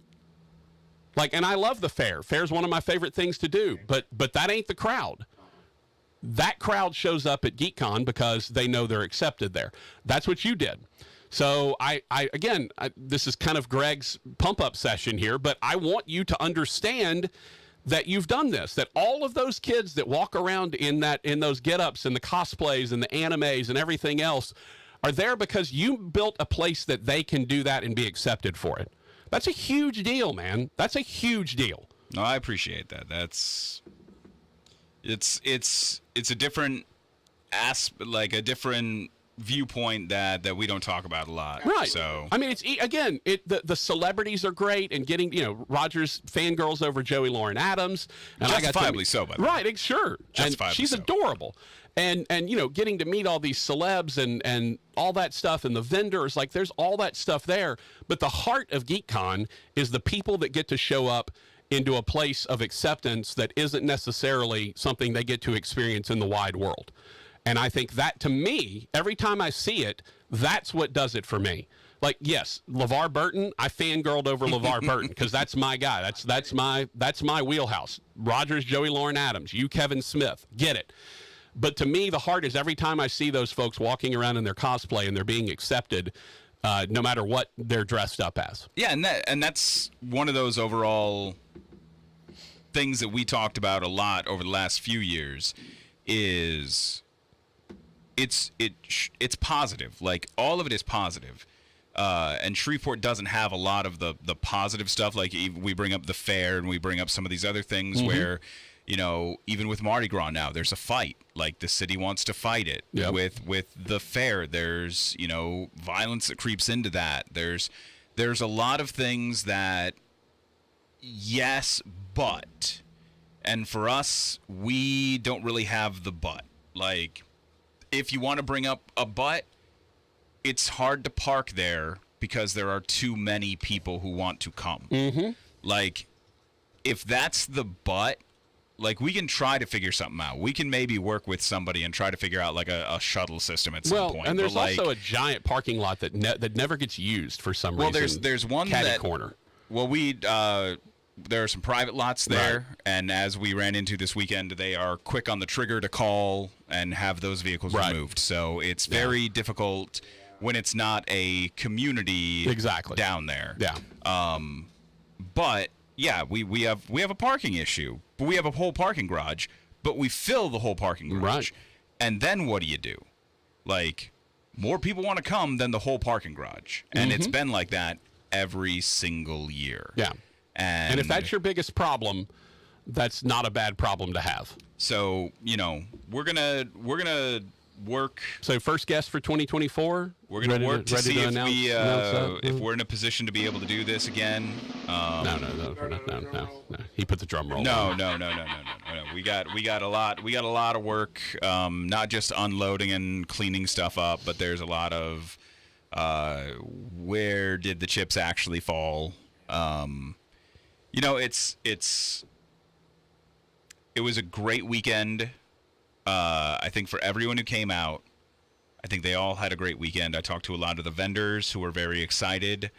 and I love the fair. Fair's one of my favorite things to do, but that ain't the crowd. That crowd shows up at Geek'd Con because they know they're accepted there. That's what you did. So again, this is kind of Greg's pump-up session here, but I want you to understand that you've done this, that all of those kids that walk around in those get-ups and the cosplays and the animes and everything else are there because you built a place that they can do that and be accepted for it. That's a huge deal, man. That's a huge deal. No, I appreciate that. It's a different a different viewpoint that we don't talk about a lot. Right. So I mean, the celebrities are great, and getting Rogers fangirls over Joey Lauren Adams, and justifiably so, by the way. Right, sure. Justifiably and she's so. adorable, and getting to meet all these celebs and all that stuff, and the vendors, there's all that stuff there. But the heart of Geek'd Con is the people that get to show up into a place of acceptance that isn't necessarily something they get to experience in the wide world. And I think that, to me, every time I see it, that's what does it for me. Yes, LeVar Burton, I fangirled over LeVar Burton because that's my guy. That's my wheelhouse. Rogers, Joey Lauren Adams, you, Kevin Smith, get it. But to me, the heart is every time I see those folks walking around in their cosplay and they're being accepted, no matter what they're dressed up as. Yeah, and that's one of those overall things that we talked about a lot over the last few years is it's positive. All of it is positive. And Shreveport doesn't have a lot of the positive stuff. Like we bring up the fair and we bring up some of these other things where, you know, even with Mardi Gras now, there's a fight. Like the city wants to fight it. Yep. With the fair, there's, you know, violence that creeps into that. There's a lot of things that, yes, but. And for us, we don't really have the but. Like, if you want to bring up a but, it's hard to park there because there are too many people who want to come. Mm-hmm. Like, if that's the but, like, we can try to figure something out. We can maybe work with somebody and try to figure out, like, a shuttle system at some point. Well, and there's but, like, also a giant parking lot that that never gets used for some reason. Well, there's one Caddy that corner. Well, there are some private lots there, Right. and as we ran into this weekend, they are quick on the trigger to call and have those vehicles Right. removed. So it's very difficult when it's not a community down there. Yeah. But yeah, we have a parking issue, but we have a whole parking garage, but we fill the whole parking garage. Right. And then what do? Like, more people want to come than the whole parking garage, and it's been like that every single year. Yeah. And if that's your biggest problem, that's not a bad problem to have. So, you know, we're gonna work. So first guest for 2024. We're gonna work to see if that? we're in a position to be able to do this again. No. He put the drum roll. No. We got a lot of work. Not just unloading and cleaning stuff up, but there's a lot of where did the chips actually fall? You know, it was a great weekend. I think for everyone who came out, I think they all had a great weekend. I talked to a lot of the vendors who were very excited.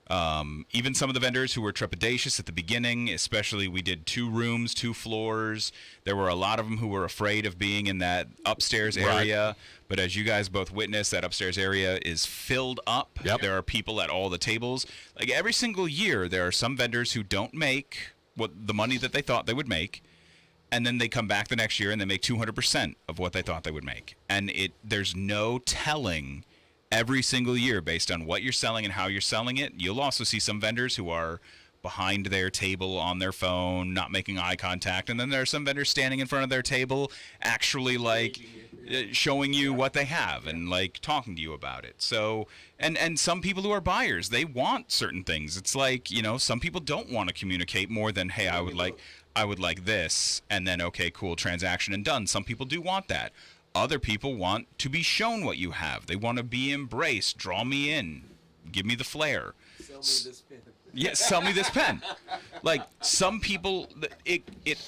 Even some of the vendors who were trepidatious at the beginning, especially we did 2 rooms, 2 floors. There were a lot of them who were afraid of being in that upstairs area. Right. But as you guys both witnessed, that upstairs area is filled up. Yep. There are people at all the tables. Like every single year, there are some vendors who don't make what the money that they thought they would make. And then they come back the next year and they make 200% of what they thought they would make. And there's no telling every single year based on what you're selling and how you're selling it. You'll also see some vendors who are behind their table on their phone, not making eye contact. And then there are some vendors standing in front of their table actually like showing you what they have and like talking to you about it. So, and some people who are buyers, they want certain things. It's like, you know, some people don't want to communicate more than, hey, I would like this, and then, okay, cool, transaction and done. Some people do want that. Other people want to be shown what you have. They want to be embraced. Draw me in. Give me the flair. Sell me this pen. Yeah, sell me this pen. Like, some people,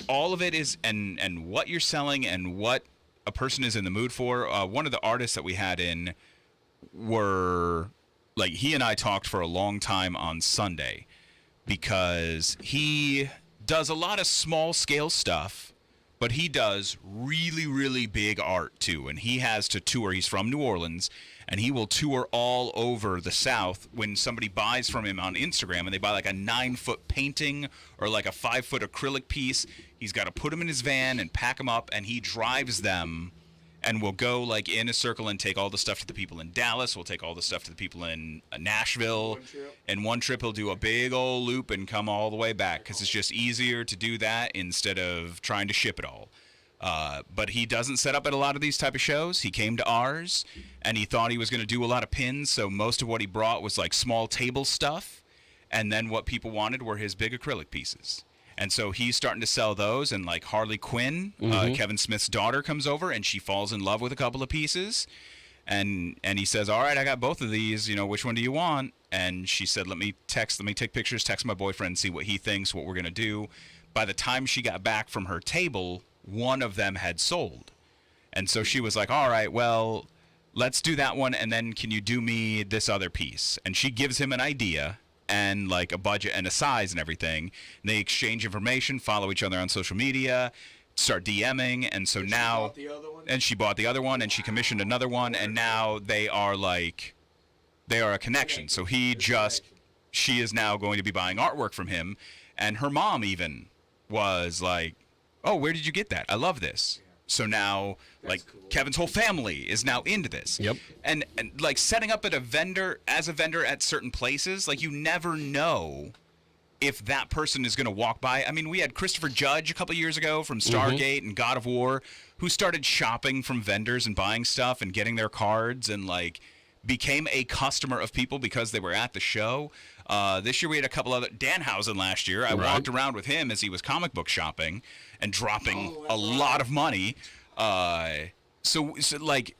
all of it is, and what you're selling and what a person is in the mood for. One of the artists that we had in were, like, he and I talked for a long time on Sunday because he does a lot of small scale stuff, but he does really, really big art too. And he has to tour. He's from New Orleans, and he will tour all over the South. When somebody buys from him on Instagram and they buy like a 9-foot painting or like a 5-foot acrylic piece, he's got to put them in his van and pack them up, and he drives them and will go like in a circle and take all the stuff to the people in Dallas. We'll take all the stuff to the people in Nashville. In one trip, he'll do a big old loop and come all the way back because it's just easier to do that instead of trying to ship it all. But he doesn't set up at a lot of these type of shows. He came to ours, and he thought he was going to do a lot of pins, so most of what he brought was like small table stuff, and then what people wanted were his big acrylic pieces. And so he's starting to sell those, and like Harley Quinn, Kevin Smith's daughter, comes over, and she falls in love with a couple of pieces. And he says, all right, I got both of these, you know, which one do you want? And she said, let me take pictures, text my boyfriend, see what he thinks, what we're going to do. By the time she got back from her table, one of them had sold. And so she was like, all right, well, let's do that one, and then can you do me this other piece? And she gives him an idea and like a budget and a size and everything. And they exchange information, follow each other on social media, start DMing, and so now she bought the other one, and she commissioned another one, and now they are a connection. So she is now going to be buying artwork from him, and her mom even was like, oh, where did you get that? I love this. So now, like, cool. Kevin's whole family is now into this. Yep. And like setting up as a vendor at certain places, like you never know if that person is going to walk by. I mean, we had Christopher Judge a couple years ago from Stargate and God of War, who started shopping from vendors and buying stuff and getting their cards and like became a customer of people because they were at the show. This year we had a couple other. Danhausen last year, I walked around with him as he was comic book shopping and dropping a lot of money. So like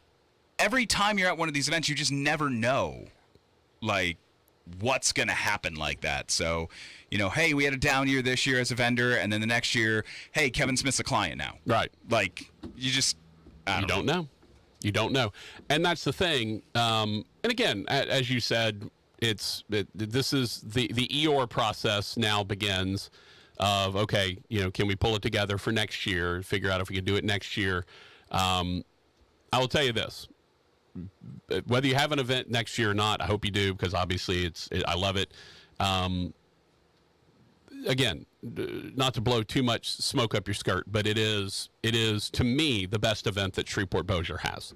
every time you're at one of these events, you just never know like what's going to happen like that. So, you know, hey, we had a down year this year as a vendor, and then the next year, hey, Kevin Smith's a client now. Right. Like you just don't know. You don't know. And that's the thing. And again, as you said, this is the Eeyore process now begins of, okay, you know, can we pull it together for next year, figure out if we can do it next year. I will tell you this, whether you have an event next year or not, I hope you do, because obviously I love it. Again, not to blow too much smoke up your skirt, but it is to me the best event that Shreveport Bossier has.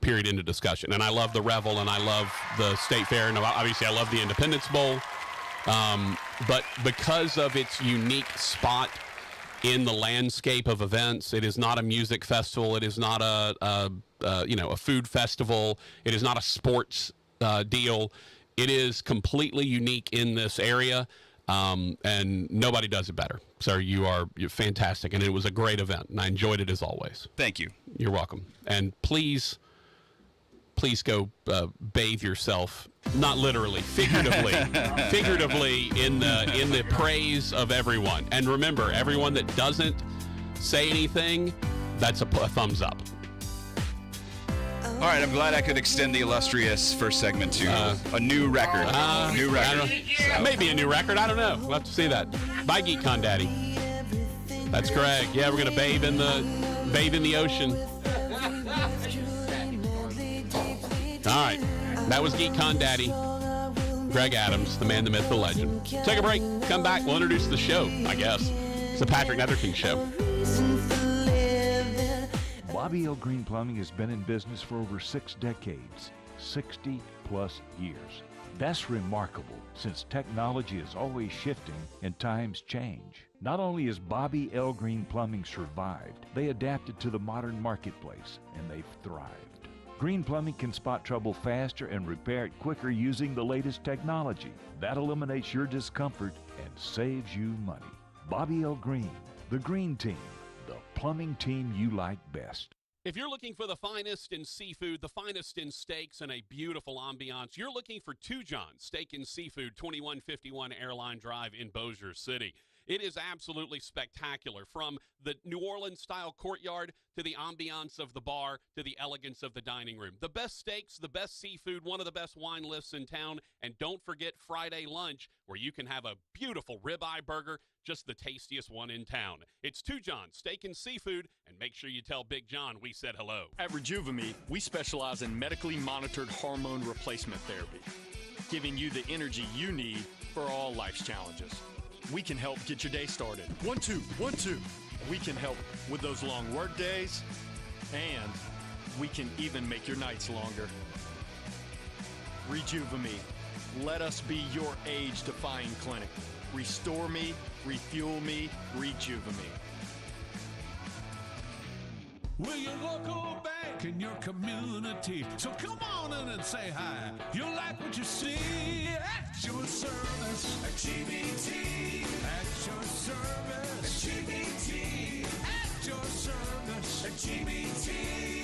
Period, into discussion. And I love the Revel, and I love the State Fair, and obviously I love the Independence Bowl. But because of its unique spot in the landscape of events, it is not a music festival. It is not a food festival. It is not a sports deal. It is completely unique in this area, and nobody does it better. So you're fantastic, and it was a great event, and I enjoyed it as always. Thank you. You're welcome. And please go bathe yourself, not literally, figuratively, in the praise of everyone. And remember, everyone that doesn't say anything, that's a thumbs up. All right, I'm glad I could extend the illustrious first segment to a new record. New record. Maybe a new record. I don't know. We'll have to see that. Bye, Geek'd Con Daddy. That's Greg. Yeah, we're gonna bathe in the ocean. All right, that was Geek'd Con Daddy. Greg Adams, the man, the myth, the legend. Take a break. Come back. We'll introduce the show, I guess. It's the Patrick Netherton Show. Bobby L. Green Plumbing has been in business for over 6 decades, 60 plus years. That's remarkable, since technology is always shifting and times change. Not only has Bobby L. Green Plumbing survived, they adapted to the modern marketplace, and they've thrived. Green Plumbing can spot trouble faster and repair it quicker using the latest technology. That eliminates your discomfort and saves you money. Bobby L. Green, the Green Team, the plumbing team you like best. If you're looking for the finest in seafood, the finest in steaks, and a beautiful ambiance, you're looking for Two John's Steak and Seafood, 2151 Airline Drive in Bossier City. It is absolutely spectacular, from the New Orleans-style courtyard to the ambiance of the bar to the elegance of the dining room. The best steaks, the best seafood, one of the best wine lists in town, and don't forget Friday lunch, where you can have a beautiful ribeye burger, just the tastiest one in town. It's Two John's Steak and Seafood, and make sure you tell Big John we said hello. At Rejuvame, we specialize in medically monitored hormone replacement therapy, giving you the energy you need for all life's challenges. We can help get your day started. 1, 2, 1, 2. We can help with those long work days, and we can even make your nights longer. Rejuvame. Let us be your age-defying clinic. Restore me, refuel me, Rejuvame. We're your local bank in your community. So come on in and say hi. You'll like what you see at your service. At GBT. At your service. At GBT. At your service. At GBT.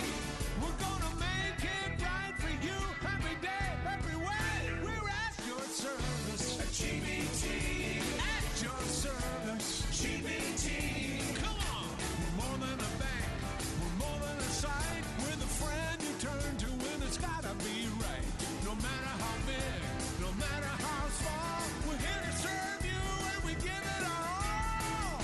We're gonna make it right for you every day, every way. We're at your service. At GBT. At your service. GBT. Come on. We're more than a bank. We're the friend you turn to when it's gotta be right. No matter how big, no matter how small, we're here to serve you and we give it our all.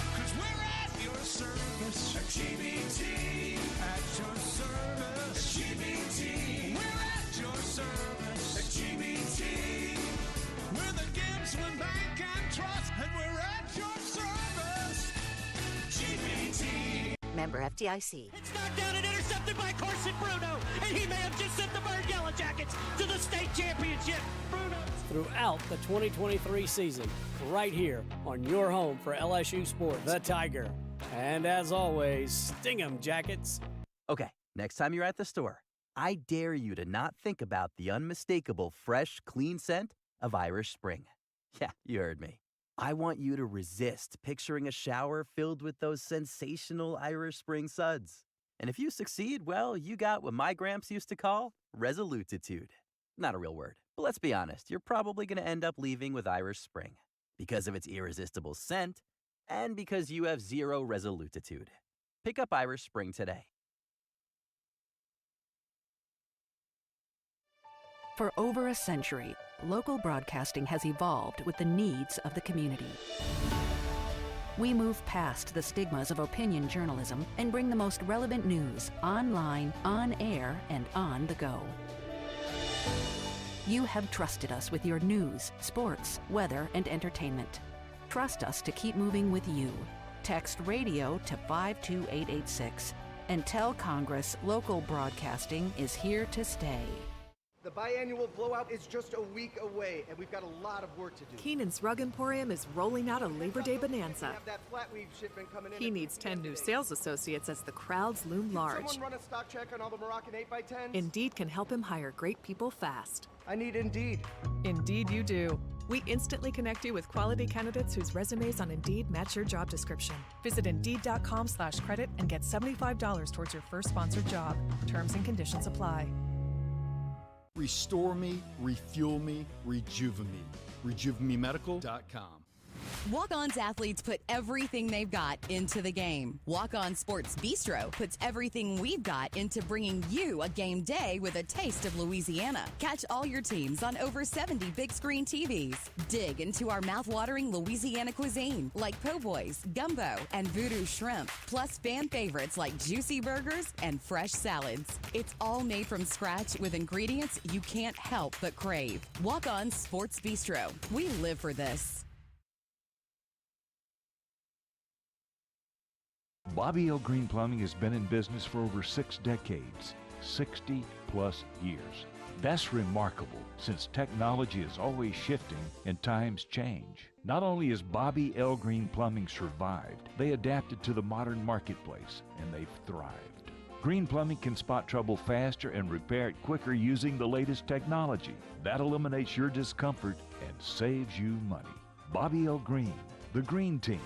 Member FDIC. It's knocked down and intercepted by Carson Bruno, and he may have just sent the Bird Yellow Jackets to the state championship. Bruno. Throughout the 2023 season, right here on your home for LSU sports, the Tiger. And as always, sting 'em, Jackets. Okay, next time you're at the store, I dare you to not think about the unmistakable fresh, clean scent of Irish Spring. Yeah, you heard me. I want you to resist picturing a shower filled with those sensational Irish Spring suds. And if you succeed, well, you got what my gramps used to call resolutitude. Not a real word, but let's be honest, you're probably going to end up leaving with Irish Spring because of its irresistible scent and because you have zero resolutitude. Pick up Irish Spring today. For over a century, local broadcasting has evolved with the needs of the community. We move past the stigmas of opinion journalism and bring the most relevant news online, on air, and on the go. You have trusted us with your news, sports, weather, and entertainment. Trust us to keep moving with you. Text radio to 52886 and tell Congress local broadcasting is here to stay. The biannual blowout is just a week away, and we've got a lot of work to do. Keenan's Rug Emporium is rolling out a Labor Day bonanza. Have that flat weave shipment coming in. He needs 10 new sales associates as the crowds loom large. Someone run a stock check on all the Moroccan 8x10s? Indeed can help him hire great people fast. I need Indeed. Indeed you do. We instantly connect you with quality candidates whose resumes on Indeed match your job description. Visit Indeed.com/credit and get $75 towards your first sponsored job. Terms and conditions apply. Restore me, refuel me, rejuvenate me. RejuveMeMedical.com. Walk-On's athletes put everything they've got into the game. Walk-On Sports Bistro puts everything we've got into bringing you a game day with a taste of Louisiana. Catch all your teams on over 70 big screen TVs. Dig into our mouth-watering Louisiana cuisine like po' boys, gumbo, and voodoo shrimp, plus fan favorites like juicy burgers and fresh salads. It's all made from scratch with ingredients you can't help but crave. Walk-On Sports Bistro. We live for this. Bobby L. Green Plumbing has been in business for over 6 decades, 60 plus years. That's remarkable since technology is always shifting and times change. Not only has Bobby L. Green Plumbing survived, they adapted to the modern marketplace and they've thrived. Green Plumbing can spot trouble faster and repair it quicker using the latest technology. That eliminates your discomfort and saves you money. Bobby L. Green, the Green Team.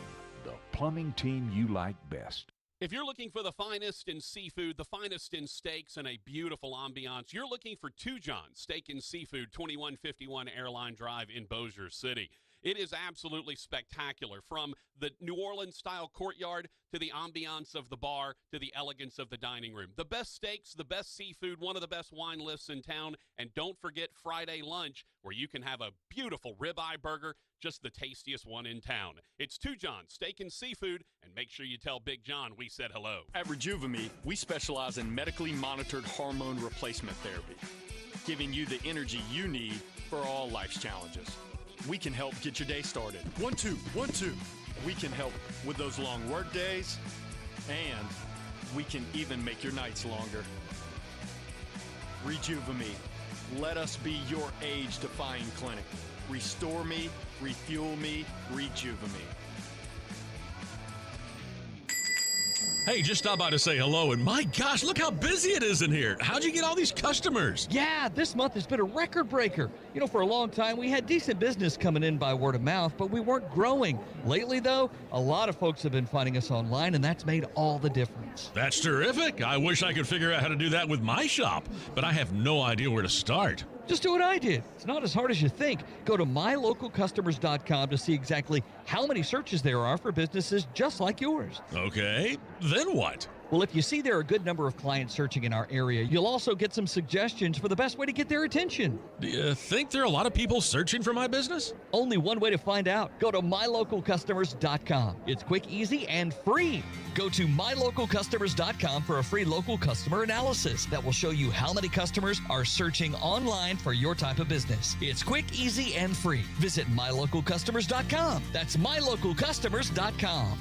The plumbing team you like best. If you're looking for the finest in seafood, the finest in steaks, and a beautiful ambiance, you're looking for Two John Steak and Seafood, 2151 Airline Drive in Bossier City. It is absolutely spectacular, from the New Orleans-style courtyard to the ambiance of the bar to the elegance of the dining room. The best steaks, the best seafood, one of the best wine lists in town, and don't forget Friday lunch, where you can have a beautiful ribeye burger, just the tastiest one in town. It's Two John Steak and Seafood, and make sure you tell Big John we said hello. At Rejuve-Me, we specialize in medically monitored hormone replacement therapy, giving you the energy you need for all life's challenges. We can help get your day started. 1, 2, 1, 2. We can help with those long work days, and we can even make your nights longer. Rejuve-Me. Let us be your age-defying clinic. Restore me, refuel me, rejuve-me. Hey, just stop by to say hello, and my gosh, look how busy it is in here. How'd you get all these customers? Yeah, this month has been a record breaker. You know, for a long time, we had decent business coming in by word of mouth, but we weren't growing. Lately, though, a lot of folks have been finding us online, and that's made all the difference. That's terrific. I wish I could figure out how to do that with my shop, but I have no idea where to start. Just do what I did. It's not as hard as you think. Go to mylocalcustomers.com to see exactly how many searches there are for businesses just like yours. Okay, then what? Well, if you see there are a good number of clients searching in our area, you'll also get some suggestions for the best way to get their attention. Do you think there are a lot of people searching for my business? Only one way to find out. Go to mylocalcustomers.com. It's quick, easy, and free. Go to mylocalcustomers.com for a free local customer analysis that will show you how many customers are searching online for your type of business. It's quick, easy, and free. Visit mylocalcustomers.com. That's mylocalcustomers.com.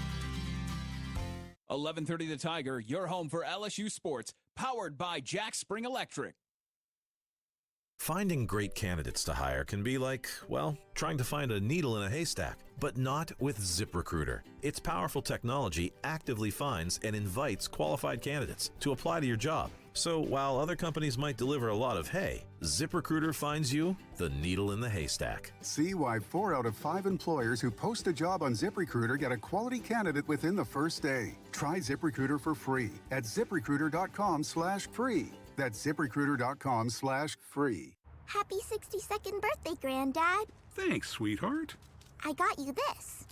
1130 The Tiger, your home for LSU sports, powered by Jack Spring Electric. Finding great candidates to hire can be like, well, trying to find a needle in a haystack, but not with ZipRecruiter. Its powerful technology actively finds and invites qualified candidates to apply to your job. So while other companies might deliver a lot of hay, ZipRecruiter finds you the needle in the haystack. See why 4 out of 5 employers who post a job on ZipRecruiter get a quality candidate within the first day. Try ZipRecruiter for free at ZipRecruiter.com/free. That's ZipRecruiter.com/free. Happy 62nd birthday, Granddad. Thanks, sweetheart. I got you this.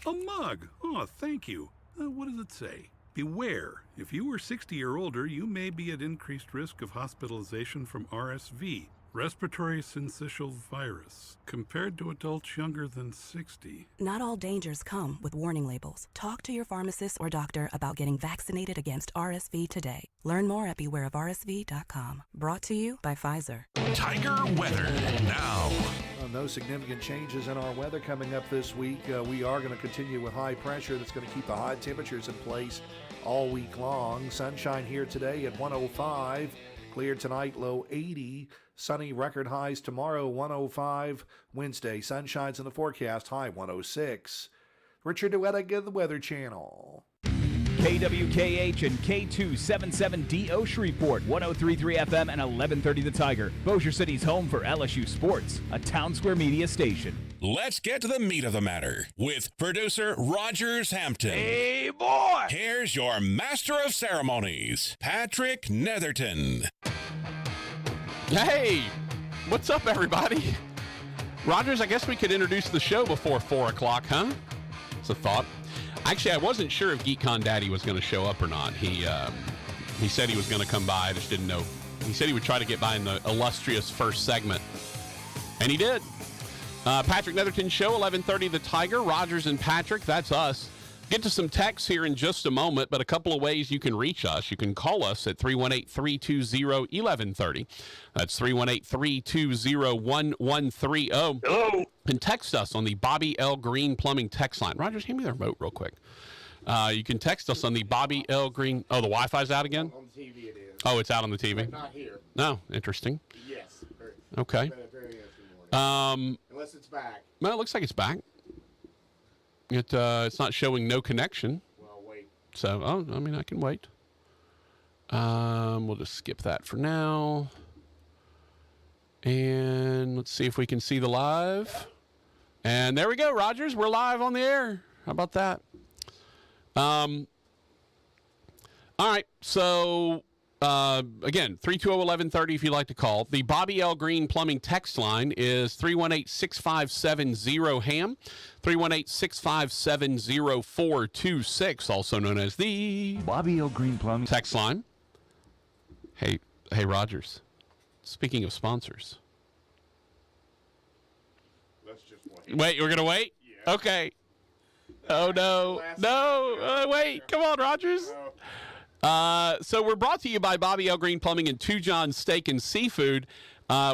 A mug. Oh, thank you. What does it say? Beware, if you are 60 or older, you may be at increased risk of hospitalization from RSV, respiratory syncytial virus, compared to adults younger than 60. Not all dangers come with warning labels. Talk to your pharmacist or doctor about getting vaccinated against RSV today. Learn more at bewareofrsv.com. Brought to you by Pfizer. Tiger weather now. No significant changes in our weather coming up this week. We are going to continue with high pressure that's going to keep the high temperatures in place all week long. Sunshine here today at 105. Clear tonight, low 80. Sunny record highs tomorrow, 105. Wednesday, sunshines in the forecast, high 106. Richard Duettig, the Weather Channel. KWKH and K277DO Shreveport, 103.3 FM and 1130 The Tiger. Bossier City's home for LSU sports, a Town Square Media station. Let's get to the meat of the matter with producer Rogers Hampton. Hey, boy! Here's your master of ceremonies, Patrick Netherton. Hey, what's up, everybody? Rogers, I guess we could introduce the show before 4 o'clock, huh? It's a thought. Actually, I wasn't sure if Geek'd Con Daddy was going to show up or not. He said he was going to come by. I just didn't know. He said he would try to get by in the illustrious first segment. And he did. Patrick Netherton Show, 1130 The Tiger. Rogers and Patrick, that's us. Get to some texts here in just a moment, but a couple of ways you can reach us. You can call us at 318-320-1130. That's 318-320-1130. Hello. And text us on the Bobby L. Green Plumbing text line. Rogers, hand me the remote real quick. You can text us on the Bobby L. Green. Oh, the Wi-Fi's out again? On the TV it is. Oh, it's out on the TV? But not here. No, interesting. Yes. Okay. Very interesting. Unless it's back. Well, it looks like it's back. It's not showing no connection. Well, wait. So, I mean, I can wait. We'll just skip that for now. And let's see if we can see the live. And there we go, Rogers. We're live on the air. How about that? All right. So, again, 320-1130 if you'd like to call. The Bobby L. Green Plumbing text line is 318-6570-HAM, 318-657-0426, also known as the Bobby L. Green Plumbing text line. Hey, Rogers. Speaking of sponsors. Let's just wait. Wait, we're going to wait? Yeah. Okay. Oh, no. No. Wait. Come on, Rogers. So we're brought to you by Bobby L. Green Plumbing and Two John Steak and Seafood.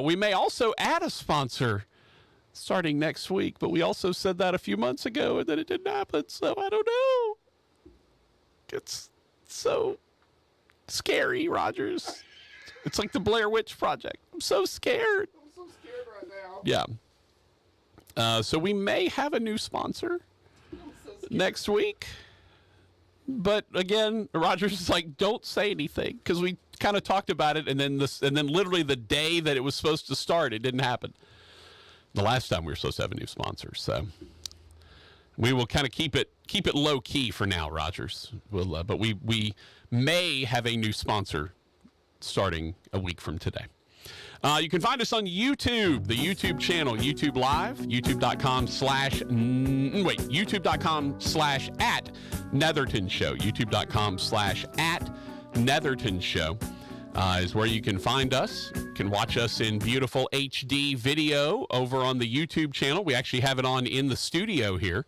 We may also add a sponsor starting next week, but we also said that a few months ago and then it didn't happen, so I don't know. It's so scary, Rogers. It's like the Blair Witch Project. I'm so scared. I'm so scared right now. Yeah. So we may have a new sponsor next week. But again, Rogers is like, don't say anything, because we kind of talked about it, and then literally the day that it was supposed to start, it didn't happen. The last time we were supposed to have a new sponsor, so we will kind of keep it low key for now, Rogers. But we may have a new sponsor starting a week from today. You can find us on YouTube, the YouTube channel, YouTube Live, youtube.com/@Netherton Show, youtube.com/@Netherton Show is where you can find us. You can watch us in beautiful HD video over on the YouTube channel. We actually have it on in the studio here.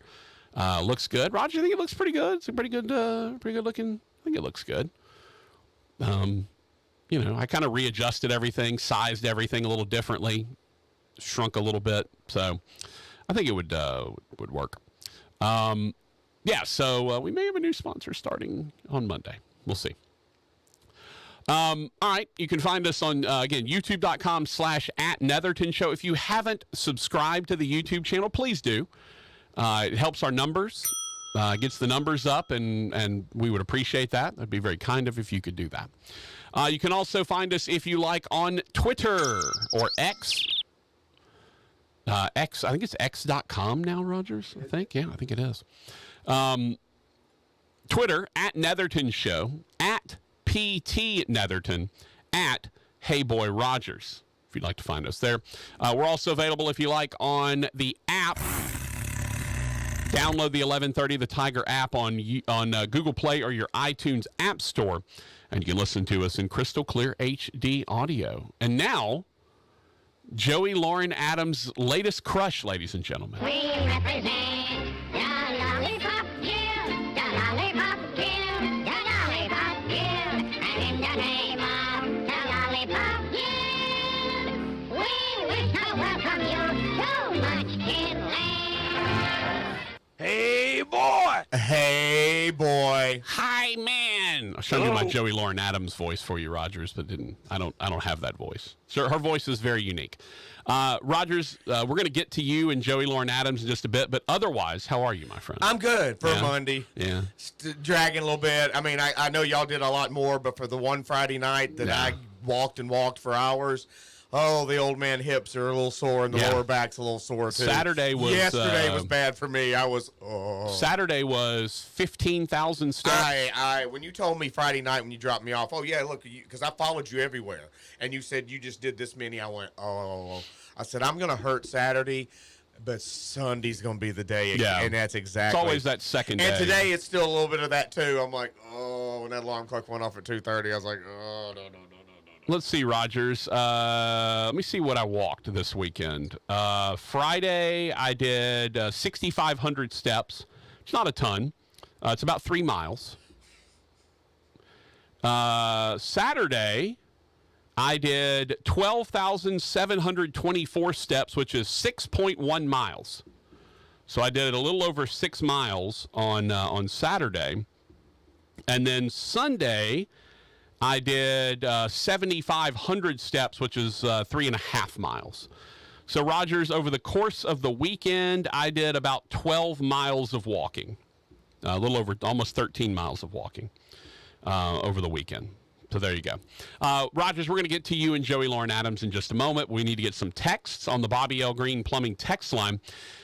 Looks good. Roger, I think it looks pretty good. It's a pretty good looking. I think it looks good. You know, I kind of readjusted everything, sized everything a little differently, shrunk a little bit. So I think it would work. Yeah, so we may have a new sponsor starting on Monday. We'll see. All right, you can find us on, again, youtube.com/@Netherton Show. If you haven't subscribed to the YouTube channel, please do. It helps our numbers, gets the numbers up, and we would appreciate that. That'd be very kind of if you could do that. You can also find us, if you like, on Twitter or X. I think it's x.com now, Rogers, I think. Yeah, I think it is. Twitter, @Netherton Show, @PT Netherton, @HeyBoyRogers, if you'd like to find us there. We're also available, if you like, on the app. Download the 1130 The Tiger app on Google Play or your iTunes App Store, and you can listen to us in crystal clear HD audio. And now, Joey Lauren Adams' latest crush, ladies and gentlemen. We represent the Lollipop Guild, the Lollipop Guild, the Lollipop Guild, and in the name of the Lollipop Guild, we wish to welcome you to Munchkin Land. Hey, boy! Hey, boy! Hi, man! I was trying to do my Joey Lauren Adams voice for you, Rogers, but didn't. I don't have that voice. So her voice is very unique. Rogers, we're going to get to you and Joey Lauren Adams in just a bit, but otherwise, how are you, my friend? I'm good for Monday. Yeah. Dragging a little bit. I mean, I know y'all did a lot more, but for the one Friday night that I walked for hours, oh, the old man hips are a little sore and the lower back's a little sore too. Yesterday was bad for me. Saturday was 15,000 steps. When you told me Friday night when you dropped me off, oh yeah, look, because I followed you everywhere, and you said you just did this many. I went, oh. I said I'm gonna hurt Saturday, but Sunday's gonna be the day again. Yeah. And that's exactly. It's always that second day. And today it's still a little bit of that too. I'm like, oh, when that alarm clock went off at 2:30, I was like, oh no. Let's see, Rogers. Let me see what I walked this weekend. Friday, I did 6,500 steps. It's not a ton. It's about 3 miles. Saturday, I did 12,724 steps, which is 6.1 miles. So I did a little over 6 miles on Saturday. And then Sunday, I did 7,500 steps, which is 3.5 miles. So, Rogers, over the course of the weekend, I did about 12 miles of walking, a little over almost 13 miles of walking over the weekend. So there you go. Rogers, we're going to get to you and Joey Lauren Adams in just a moment. We need to get some texts on the Bobby L. Green Plumbing text line.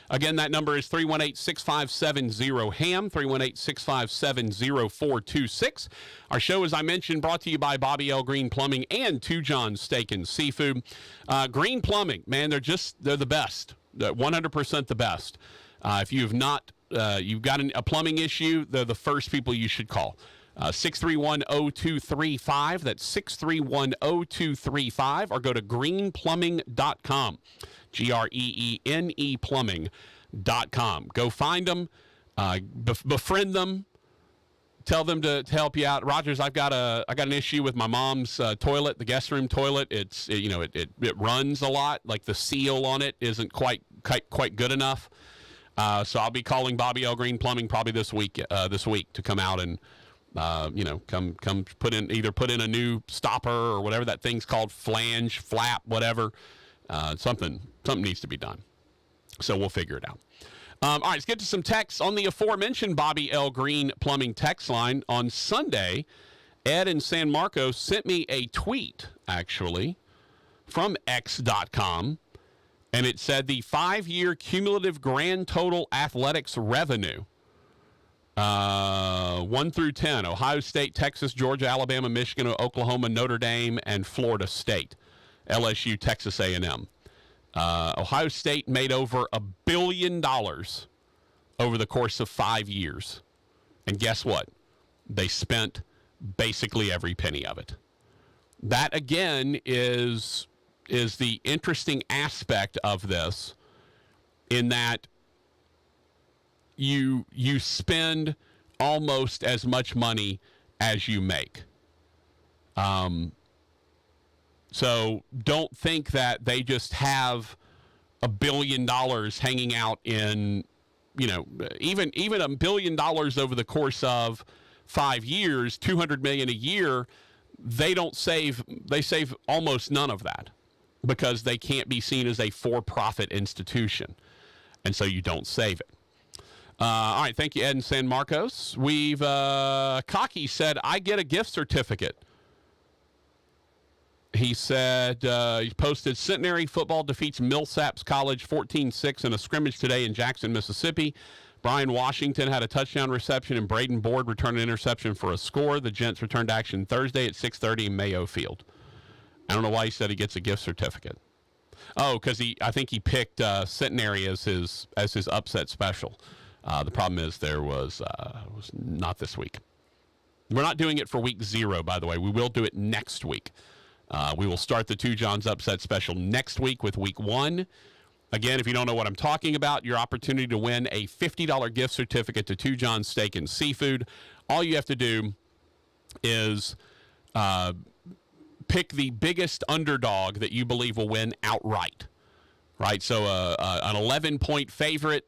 Again, that number is 318-6570-HAM, 318-657-0426. Our show, as I mentioned, brought to you by Bobby L. Green Plumbing and Two John Steak and Seafood. Green Plumbing, man, they're the best. They're 100% the best. If you've got a plumbing issue, they're the first people you should call. 631-0235. That's 631-0235. Or go to greenplumbing.com. GREENE plumbing.com. Go find them, befriend them, tell them to help you out. Rogers, I got an issue with my mom's toilet, the guest room toilet. It runs a lot. Like the seal on it isn't quite good enough. So I'll be calling Bobby L. Green Plumbing probably this week to come out and come put in a new stopper or whatever that thing's called, flange, flap, whatever. Something needs to be done. So we'll figure it out. All right, let's get to some texts on the aforementioned Bobby L. Green Plumbing text line. On Sunday, Ed in San Marcos sent me a tweet, actually, from X.com, and it said the 5-year cumulative grand total athletics revenue, 1 through 10, Ohio State, Texas, Georgia, Alabama, Michigan, Oklahoma, Notre Dame, and Florida State, LSU, Texas A&M. Ohio State made over $1 billion over the course of 5 years. And guess what? They spent basically every penny of it. That, again, is the interesting aspect of this, in that you spend almost as much money as you make. So don't think that they just have $1 billion hanging out in even $1 billion over the course of 5 years, $200 million a year, they save almost none of that because they can't be seen as a for-profit institution. And so you don't save it. All right, thank you, Ed in San Marcos. We've, Cocky said, I get a gift certificate. He said, he posted, Centenary football defeats Millsaps College 14-6 in a scrimmage today in Jackson, Mississippi. Brian Washington had a touchdown reception, and Braden Board returned an interception for a score. The Gents returned action Thursday at 6:30 in Mayo Field. I don't know why he said he gets a gift certificate. Oh, because I think he picked Centenary as his upset special. The problem is there was not this week. We're not doing it for week 0, by the way. We will do it next week. We will start the Two Johns upset special next week with week 1. Again, if you don't know what I'm talking about, your opportunity to win a $50 gift certificate to Two Johns Steak and Seafood. All you have to do is pick the biggest underdog that you believe will win outright, right? So an 11-point favorite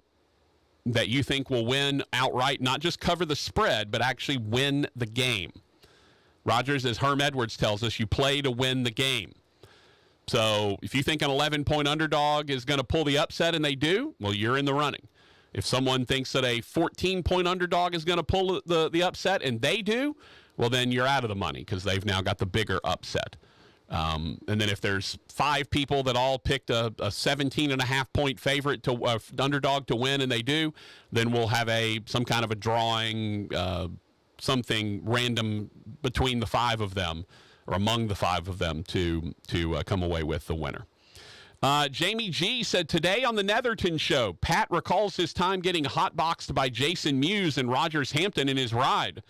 that you think will win outright, not just cover the spread, but actually win the game. Rogers, as Herm Edwards tells us, you play to win the game. So if you think an 11-point underdog is going to pull the upset and they do, well, you're in the running. If someone thinks that a 14-point underdog is going to pull the upset and they do, well, then you're out of the money because they've now got the bigger upset. And then if there's 5 people that all picked a 17.5-point favorite to underdog to win and they do, then we'll have some kind of a drawing, something random between the 5 of them or among the 5 of them to come away with the winner. Jamie G said, today on the Netherton show, Pat recalls his time getting hotboxed by Jason Mewes and Rogers Hampton in his ride.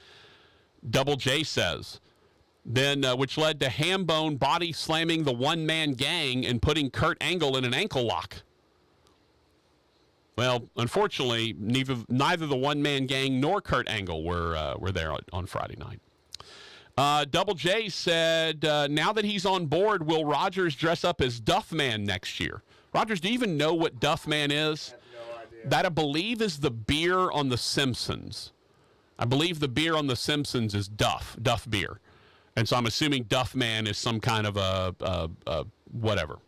Double J says, then which led to Hambone body slamming the one-man gang and putting Kurt Angle in an ankle lock. Well, unfortunately, neither the one-man gang nor Kurt Angle were there on Friday night. Double J said, now that he's on board, will Rogers dress up as Duffman next year? Rogers, do you even know what Duffman is? I have no idea. That, I believe, is the beer on The Simpsons. I believe the beer on The Simpsons is Duff beer. And so I'm assuming Duffman is some kind of a whatever.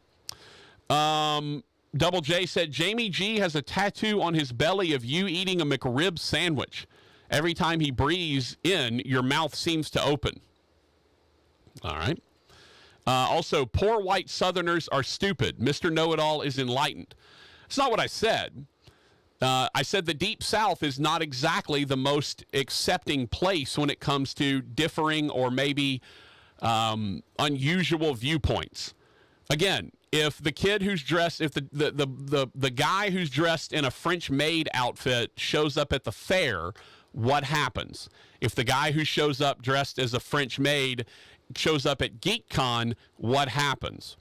Double J said, Jamie G has a tattoo on his belly of you eating a McRib sandwich. Every time he breathes in, your mouth seems to open. All right. Also, poor white Southerners are stupid. Mr. Know-It-All is enlightened. It's not what I said. I said the Deep South is not exactly the most accepting place when it comes to differing or maybe unusual viewpoints. Again, if the kid who's dressed, if the guy who's dressed in a French maid outfit shows up at the fair, what happens? If the guy who shows up dressed as a French maid shows up at Geek'd Con, what happens?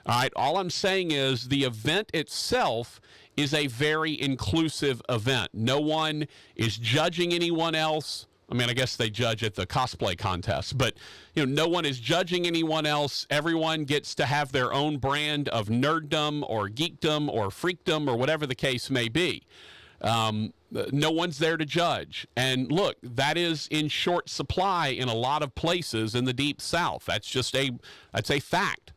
All right, all I'm saying is the event itself is a very inclusive event. No one is judging anyone else. I mean, I guess they judge at the cosplay contest, but no one is judging anyone else. Everyone gets to have their own brand of nerddom or geekdom or freakdom or whatever the case may be. No one's there to judge. And look, that is in short supply in a lot of places in the Deep South. That's a fact.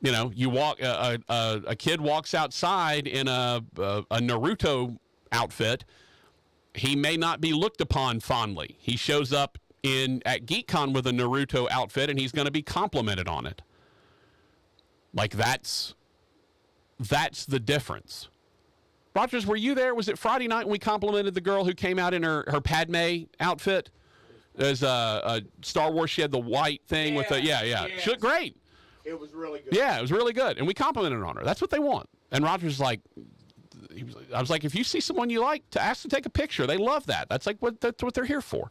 You walk, a kid walks outside in a Naruto outfit. He may not be looked upon fondly. He shows up at Geek'd Con with a Naruto outfit, and he's going to be complimented on it. Like that's the difference. Rogers, were you there? Was it Friday night when we complimented the girl who came out in her Padme outfit? As a Star Wars, she had the white thing with the She looked great. It was really good. Yeah, it was really good, and we complimented on her. That's what they want. And Rogers was like, I was like, if you see someone you like, to ask to take a picture. They love that. That's what they're here for.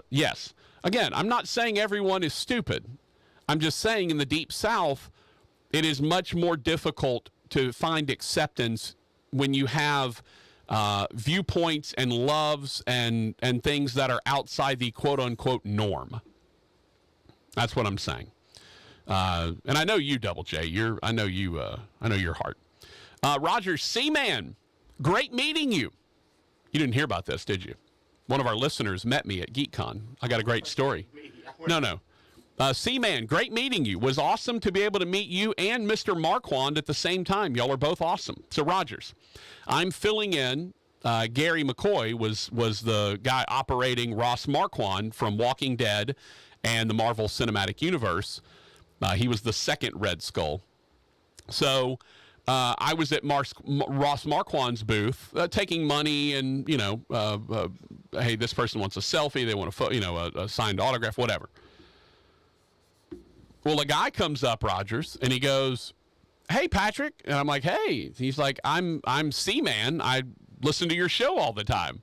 Yes. Again, I'm not saying everyone is stupid. I'm just saying in the Deep South, it is much more difficult to find acceptance when you have viewpoints and loves and things that are outside the quote-unquote norm. That's what I'm saying. And I know you, Double J. I know your heart. Roger Seaman Great meeting you. You didn't hear about this, did you? One of our listeners met me at Geek'd Con. I got a great story. No. C-Man, great meeting you. Was awesome to be able to meet you and Mr. Marquand at the same time. Y'all are both awesome. So, Rogers, I'm filling in. Gary McCoy was the guy operating Ross Marquand from Walking Dead and the Marvel Cinematic Universe. He was the second Red Skull. So I was at Ross Marquand's booth taking money and, hey, this person wants a selfie. They want a signed autograph, whatever. Well, a guy comes up, Rogers, and he goes, "Hey, Patrick." And I'm like, "Hey." He's like, I'm C-Man. I listen to your show all the time."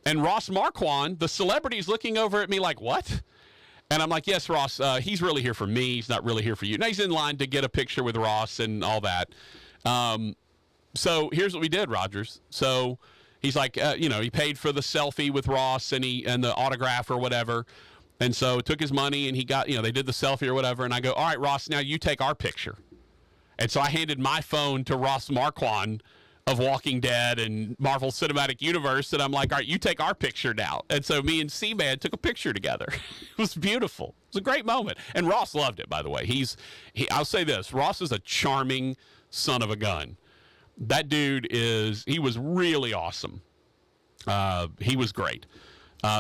And Ross Marquand, the celebrity's looking over at me like, "What?" And I'm like, "Yes, Ross, he's really here for me. He's not really here for you." Now he's in line to get a picture with Ross and all that. So here's what we did, Rogers. So he's like, he paid for the selfie with Ross and the autograph or whatever. And so took his money and he got, they did the selfie or whatever. And I go, "All right, Ross, now you take our picture." And so I handed my phone to Ross Marquand of Walking Dead and Marvel Cinematic Universe. And I'm like, "All right, you take our picture now." And so me and C-Man took a picture together. It was beautiful. It was a great moment. And Ross loved it, by the way. I'll say this. Ross is a charming son of a gun. That dude he was really awesome. He was great.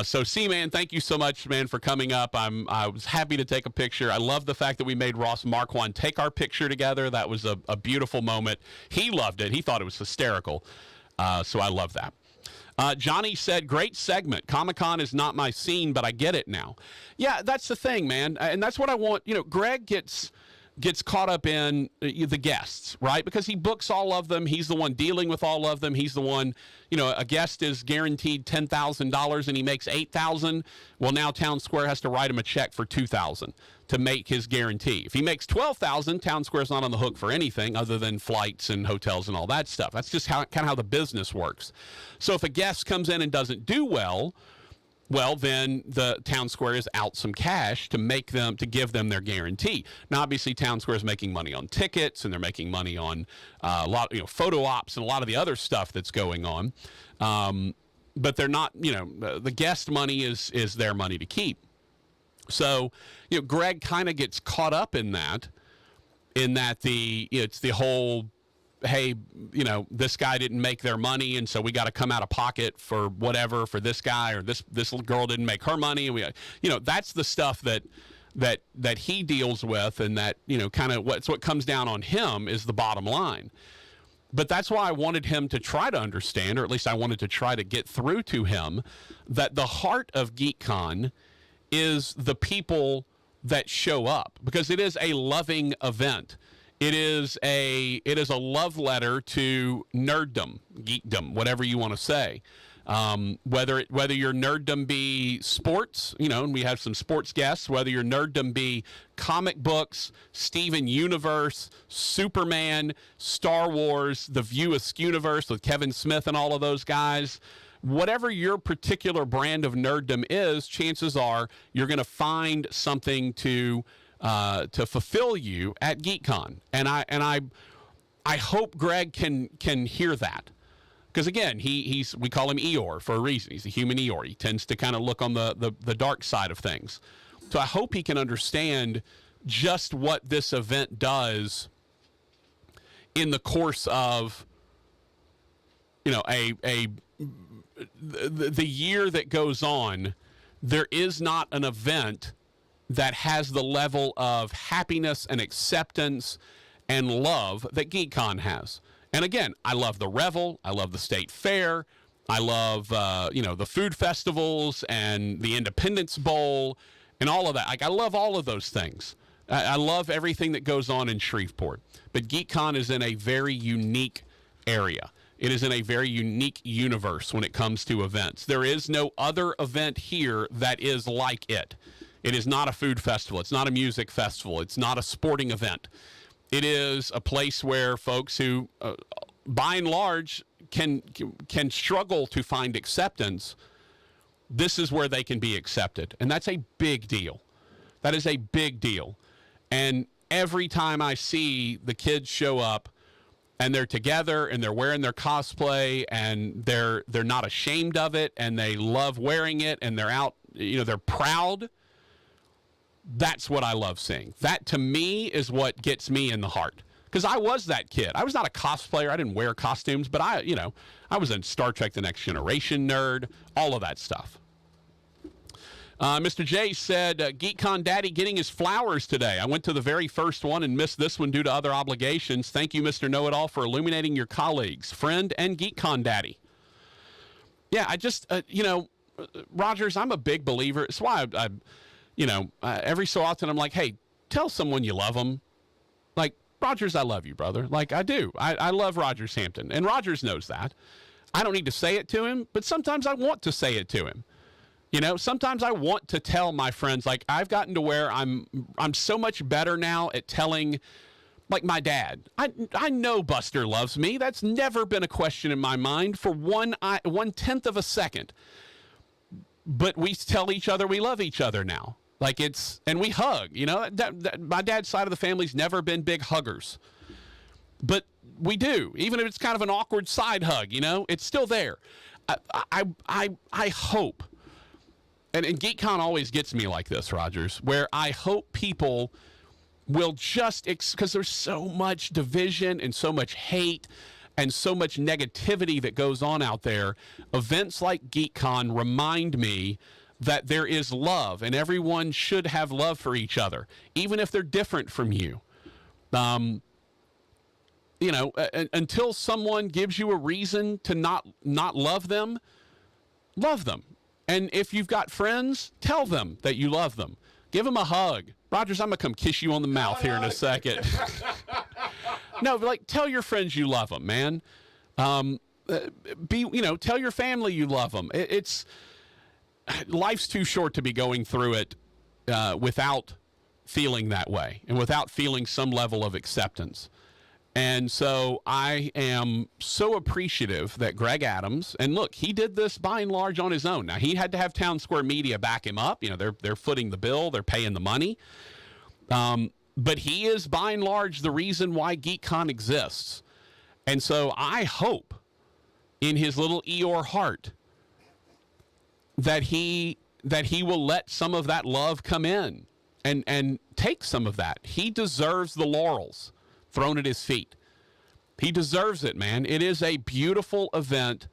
So C-Man, thank you so much, man, for coming up. I was happy to take a picture. I love the fact that we made Ross Marquand take our picture together. That was a beautiful moment. He loved it. He thought it was hysterical. So I love that. Johnny said, "Great segment. Comic-Con is not my scene, but I get it now." Yeah, that's the thing, man. And that's what I want. Greg gets caught up in the guests, right? Because he books all of them. He's the one dealing with all of them. He's the one, a guest is guaranteed $10,000 and he makes $8,000. Well, now Town Square has to write him a check for $2,000 to make his guarantee. If he makes $12,000, Town Square's not on the hook for anything other than flights and hotels and all that stuff. That's just kind of how the business works. So if a guest comes in and doesn't do well, then the Town Square is out some cash to give them their guarantee. Now, obviously, Town Square is making money on tickets, and they're making money on a lot, photo ops and a lot of the other stuff that's going on. But they're not, the guest money is their money to keep. So, Greg kind of gets caught up in that it's the whole, hey, this guy didn't make their money, and so we got to come out of pocket for whatever for this guy, or this girl didn't make her money, and that's the stuff that he deals with, and that kind of what comes down on him is the bottom line. But that's why I wanted him to try to understand, or at least I wanted to try to get through to him, that the heart of Geek'd Con is the people that show up, because it is a loving event. It is a love letter to nerddom, geekdom, whatever you want to say. Whether your nerddom be sports, and we have some sports guests, whether your nerddom be comic books, Steven Universe, Superman, Star Wars, the View Askewniverse with Kevin Smith and all of those guys, whatever your particular brand of nerddom is, chances are you're going to find something to fulfill you at Geek'd Con. And I hope Greg can hear that. Because again, we call him Eeyore for a reason. He's a human Eeyore. He tends to kind of look on the dark side of things. So I hope he can understand just what this event does in the course of the year that goes on. There is not an event that has the level of happiness and acceptance and love that Geek'd Con has. And again, I love the Revel, I love the State Fair, I love the food festivals and the Independence Bowl and all of that. I love all of those things. I love everything that goes on in Shreveport. But Geek'd Con is in a very unique area. It is in a very unique universe when it comes to events. There is no other event here that is like it. It is not a food festival. It's not a music festival. It's not a sporting event. It is a place where folks who, by and large, can struggle to find acceptance. This is where they can be accepted. And that's a big deal. That is a big deal. And every time I see the kids show up and they're together and they're wearing their cosplay and they're not ashamed of it and they love wearing it and they're out, they're proud. That's what I love seeing. That to me is what gets me in the heart. Because I was that kid. I was not a cosplayer. I didn't wear costumes, but I was a Star Trek The Next Generation nerd, all of that stuff. Mr. J said, Geek'd Con Daddy getting his flowers today. I went to the very first one and missed this one due to other obligations. Thank you, Mr. Know-It-All, for illuminating your colleagues, friend, and Geek'd Con Daddy. Yeah, I just, Rogers, I'm a big believer. It's why every so often I'm like, hey, tell someone you love them. Like, Rogers, I love you, brother. Like, I do. I love Rogers Hampton, and Rogers knows that. I don't need to say it to him, but sometimes I want to say it to him. Sometimes I want to tell my friends, like, I've gotten to where I'm so much better now at telling, like, my dad. I know Buster loves me. That's never been a question in my mind for 1/10 of a second. But we tell each other we love each other now. Like, and we hug, my dad's side of the family's never been big huggers. But we do, even if it's kind of an awkward side hug, it's still there. I hope. And Geek'd Con always gets me like this, Rogers, where I hope people will just, because there's so much division and so much hate and so much negativity that goes on out there. Events like Geek'd Con remind me that there is love, and everyone should have love for each other, even if they're different from you. Until someone gives you a reason to not love them, love them. And if you've got friends, tell them that you love them. Give them a hug. Rogers, I'm going to come kiss you on the mouth here in a second. No, tell your friends you love them, man. Tell your family you love them. Life's too short to be going through it without feeling that way and without feeling some level of acceptance. And so I am so appreciative that Greg Adams, and look, he did this by and large on his own. Now, he had to have Town Square Media back him up. They're footing the bill. They're paying the money. But he is by and large the reason why Geek'd Con exists. And so I hope in his little Eeyore heart that he will let some of that love come in and take some of that. He deserves the laurels thrown at his feet. He deserves it, man. It is a beautiful event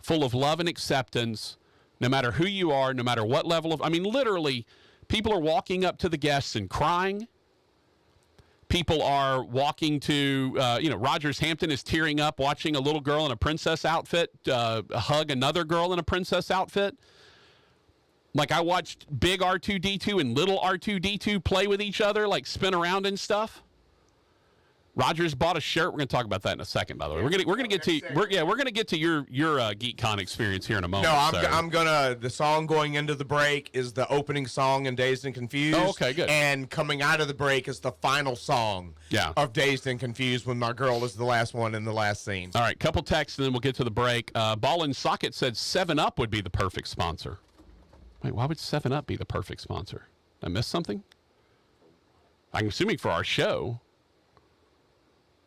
full of love and acceptance, no matter who you are, no matter what level of, literally, people are walking up to the guests and crying. People are walking to, Rogers Hampton is tearing up watching a little girl in a princess outfit hug another girl in a princess outfit. Like, I watched big R2-D2 and little R2-D2 play with each other, like spin around and stuff. Rogers bought a shirt. We're going to talk about that in a second, by the way. We're going to get to your Geek'd Con experience here in a moment. No, I'm gonna. The song going into the break is the opening song in Dazed and Confused. Oh, okay, good. And coming out of the break is the final song of Dazed and Confused when my girl is the last one in the last scene. All right, couple texts and then we'll get to the break. Ball and Socket said 7-Up would be the perfect sponsor. Wait, why would 7-Up be the perfect sponsor? Did I miss something? I'm assuming for our show.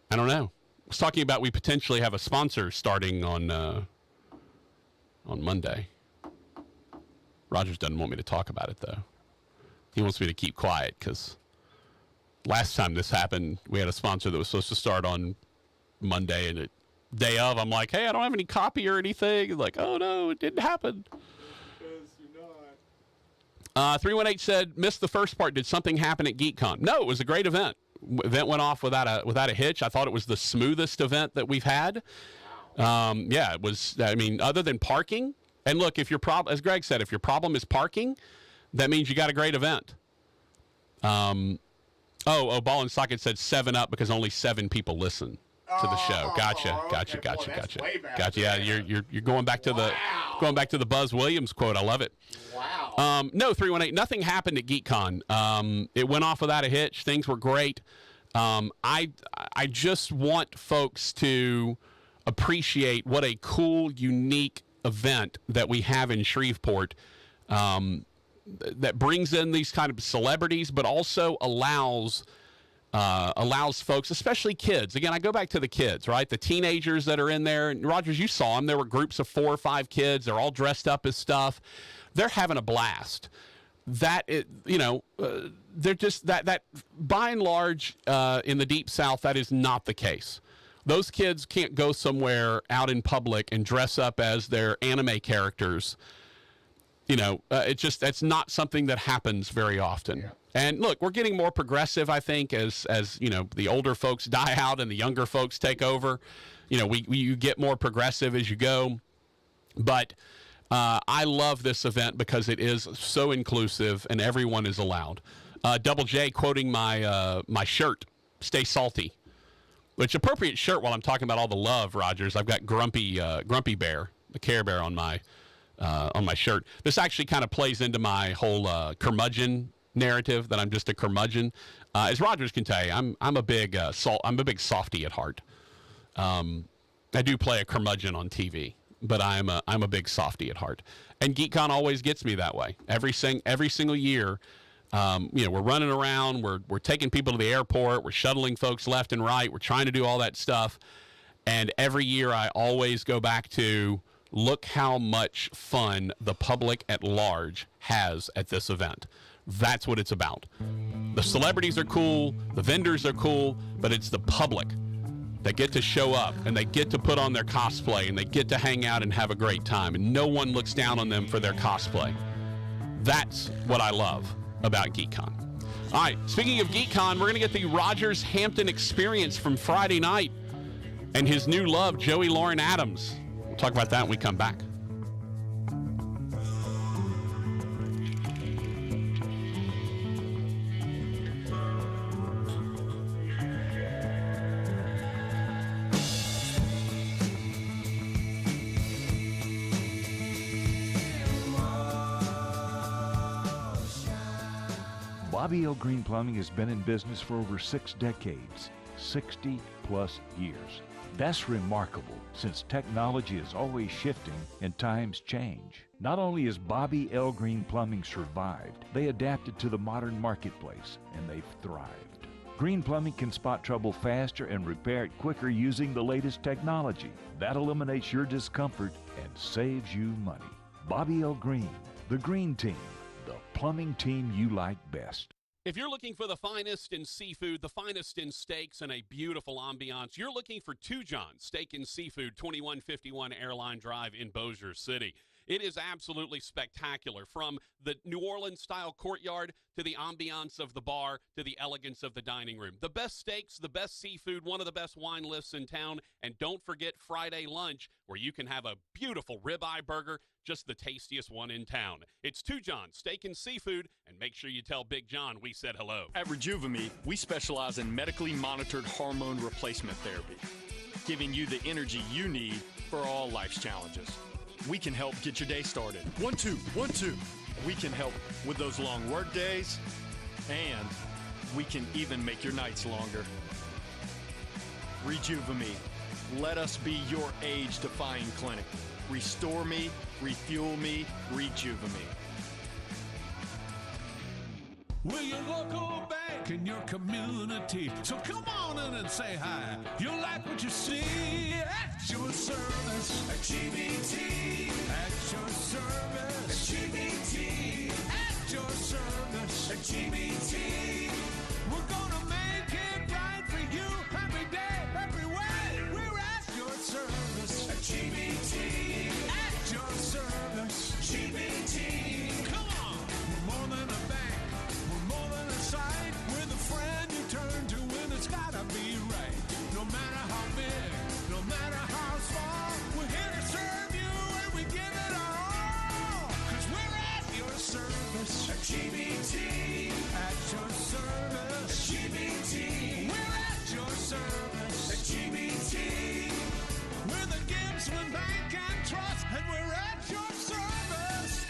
I don't know. I was talking about we potentially have a sponsor starting on Monday. Rogers doesn't want me to talk about it, though. He wants me to keep quiet because last time this happened, we had a sponsor that was supposed to start on Monday, and the day of, I'm like, hey, I don't have any copy or anything. He's like, oh, no, it didn't happen. 318 said, missed the first part. Did something happen at Geek'd Con? No, it was a great event. Event went off without a hitch. I thought it was the smoothest event that we've had. Yeah, it was. Other than parking, and look, if your problem, as Greg said, if your problem is parking, that means you got a great event. Ball and Socket said 7-Up because only 7 people listen to the show. Gotcha. Yeah, you're going back to the Buzz Williams quote. I love it. Wow. No, 318. Nothing happened at Geek'd Con. It went off without a hitch. Things were great. I just want folks to appreciate what a cool, unique event that we have in Shreveport that brings in these kind of celebrities, but also allows allows folks, especially kids. Again, I go back to the kids, right? The teenagers that are in there. And Rogers, you saw them. There were groups of 4 or 5 kids. They're all dressed up as stuff. They're having a blast. They're just that by and large in the Deep South, that is not the case. Those kids can't go somewhere out in public and dress up as their anime characters. That's not something that happens very often. Yeah. And look, we're getting more progressive, I think, as the older folks die out and the younger folks take over. You get more progressive as you go. But I love this event because it is so inclusive and everyone is allowed. Double J quoting my shirt, "Stay salty," which appropriate shirt while I'm talking about all the love, Rogers. I've got Grumpy Bear, the Care Bear on my shirt. This actually kind of plays into my whole curmudgeon narrative that I'm just a curmudgeon. As Rogers can tell you, I'm a big softy at heart. I do play a curmudgeon on TV, but I'm a big softy at heart. And Geek'd Con always gets me that way. Every single year, we're running around, we're taking people to the airport, we're shuttling folks left and right, we're trying to do all that stuff. And every year I always go back to, look how much fun the public at large has at this event. That's what it's about. The celebrities are cool, the vendors are cool, but it's the public that get to show up and they get to put on their cosplay and they get to hang out and have a great time, and no one looks down on them for their cosplay. That's what I love about Geek'd Con. All right, speaking of Geek'd Con, we're going to get the Rogers Hampton experience from Friday night and his new love, Joey Lauren Adams. We'll talk about that when we come back. Bobby L. Green Plumbing has been in business for over 6 decades, 60 plus years. That's remarkable, since technology is always shifting and times change. Not only has Bobby L. Green Plumbing survived, they adapted to the modern marketplace and they've thrived. Green Plumbing can spot trouble faster and repair it quicker using the latest technology. That eliminates your discomfort and saves you money. Bobby L. Green, the Green Team, the plumbing team you like best. If you're looking for the finest in seafood, the finest in steaks, and a beautiful ambiance, you're looking for Two John's Steak and Seafood, 2151 Airline Drive in Bossier City. It is absolutely spectacular, from the New Orleans-style courtyard to the ambiance of the bar to the elegance of the dining room. The best steaks, the best seafood, one of the best wine lists in town, and don't forget Friday lunch, where you can have a beautiful ribeye burger, just the tastiest one in town. It's Two John's Steak and Seafood, and make sure you tell Big John we said hello. At Rejuvame, we specialize in medically monitored hormone replacement therapy, giving you the energy you need for all life's challenges. We can help get your day started. 1, 2, 1, 2. We can help with those long work days, and we can even make your nights longer. Rejuvame. Let us be your age-defying clinic. Restore me, refuel me, Rejuvame. We're your local bank in your community. So come on in and say hi. You'll like what you see at your service. At GBT. At your service. At GBT. At your service. At GBT. We're gonna make it right for you every day, every way. We're at your service. At GBT. At your service. GBT. Come on. We're more than a bank. Side. We're the friend you turn to when it's gotta be right. No matter how big, no matter how small, we're here to serve you and we give it our all. 'Cause we're at your service. At GBT. At your service. At GBT. We're at your service. At GBT. We're the Gibbsman Bank and Trust, and we're at your service.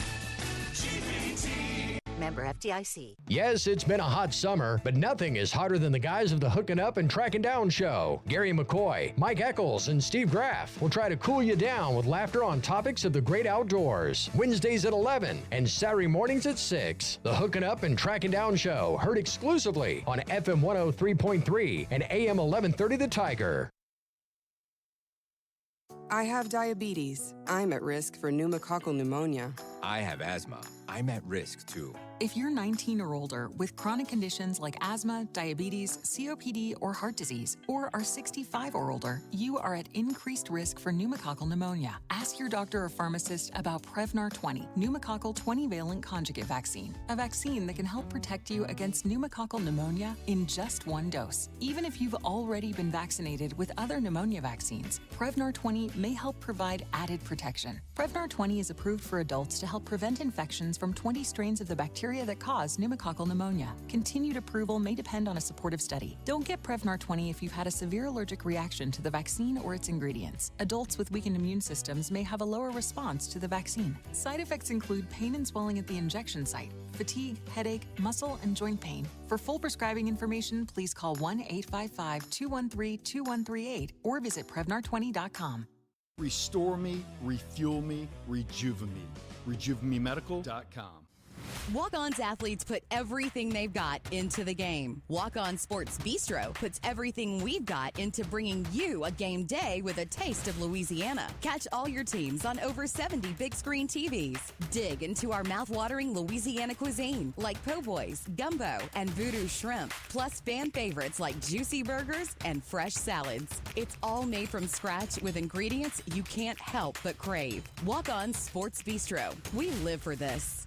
GBT. Member FDIC. Yes, it's been a hot summer, but nothing is hotter than the guys of the Hookin' Up and Trackin' Down show. Gary McCoy, Mike Eccles, and Steve Graff will try to cool you down with laughter on topics of the great outdoors. Wednesdays at 11 and Saturday mornings at 6. The Hookin' Up and Trackin' Down show, heard exclusively on FM 103.3 and AM 1130 The Tiger. I have diabetes. I'm at risk for pneumococcal pneumonia. I have asthma. I'm at risk too. If you're 19 or older with chronic conditions like asthma, diabetes, COPD, or heart disease, or are 65 or older, you are at increased risk for pneumococcal pneumonia. Ask your doctor or pharmacist about Prevnar 20, pneumococcal 20-valent conjugate vaccine, a vaccine that can help protect you against pneumococcal pneumonia in just one dose. Even if you've already been vaccinated with other pneumonia vaccines, Prevnar 20 may help provide added protection. Prevnar 20 is approved for adults to help prevent infections from 20 strains of the bacteria that cause pneumococcal pneumonia. Continued approval may depend on a supportive study. Don't get Prevnar 20 if you've had a severe allergic reaction to the vaccine or its ingredients. Adults with weakened immune systems may have a lower response to the vaccine. Side effects include pain and swelling at the injection site, fatigue, headache, muscle, and joint pain. For full prescribing information, please call 1-855-213-2138 or visit Prevnar20.com. Restore me, refuel me, rejuvenate me. RejuveMeMedical.com. Walk-On's athletes put everything they've got into the game. Walk-On Sports Bistro puts everything we've got into bringing you a game day with a taste of Louisiana. Catch all your teams on over 70 big screen TVs. Dig into our mouth-watering Louisiana cuisine like po' boys, gumbo, and voodoo shrimp, plus fan favorites like juicy burgers and fresh salads. It's all made from scratch with ingredients you can't help but crave. Walk-On Sports Bistro. We live for this.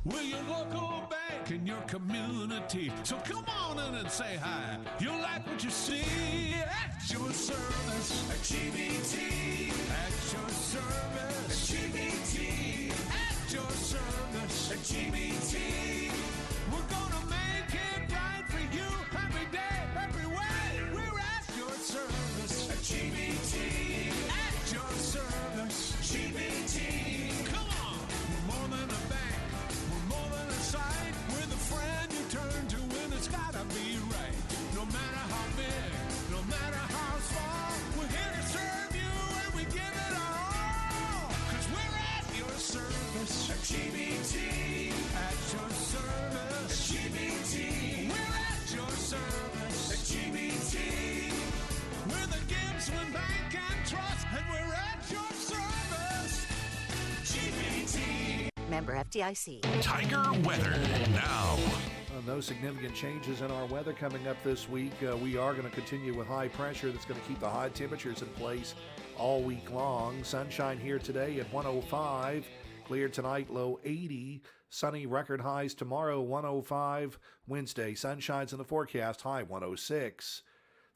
We're your local bank in your community. So come on in and say hi. You'll like what you see at your service. At GBT. At your service. At GBT. At your service. At GBT. We're gonna make it right for you every day, every way. We're at your service. At GBT. At your service. GBT. Come on. We're more than a bank. We're the friend you turn to when it's gotta be right. No matter how big, no matter how small, we're here to serve you and we give it our all. 'Cause we're at your service. At GBT. At your service. At GBT. We're at your service. At GBT. We're the Gibbsman Bank and Trust, and we're at your service. GBT. Member FDIC. Tiger weather now. No significant changes in our weather coming up this week. We are going to continue with high pressure that's going to keep the high temperatures in place all week long. Sunshine here today at 105. Clear tonight, low 80. Sunny record highs tomorrow, 105. Wednesday, sunshines in the forecast, high 106.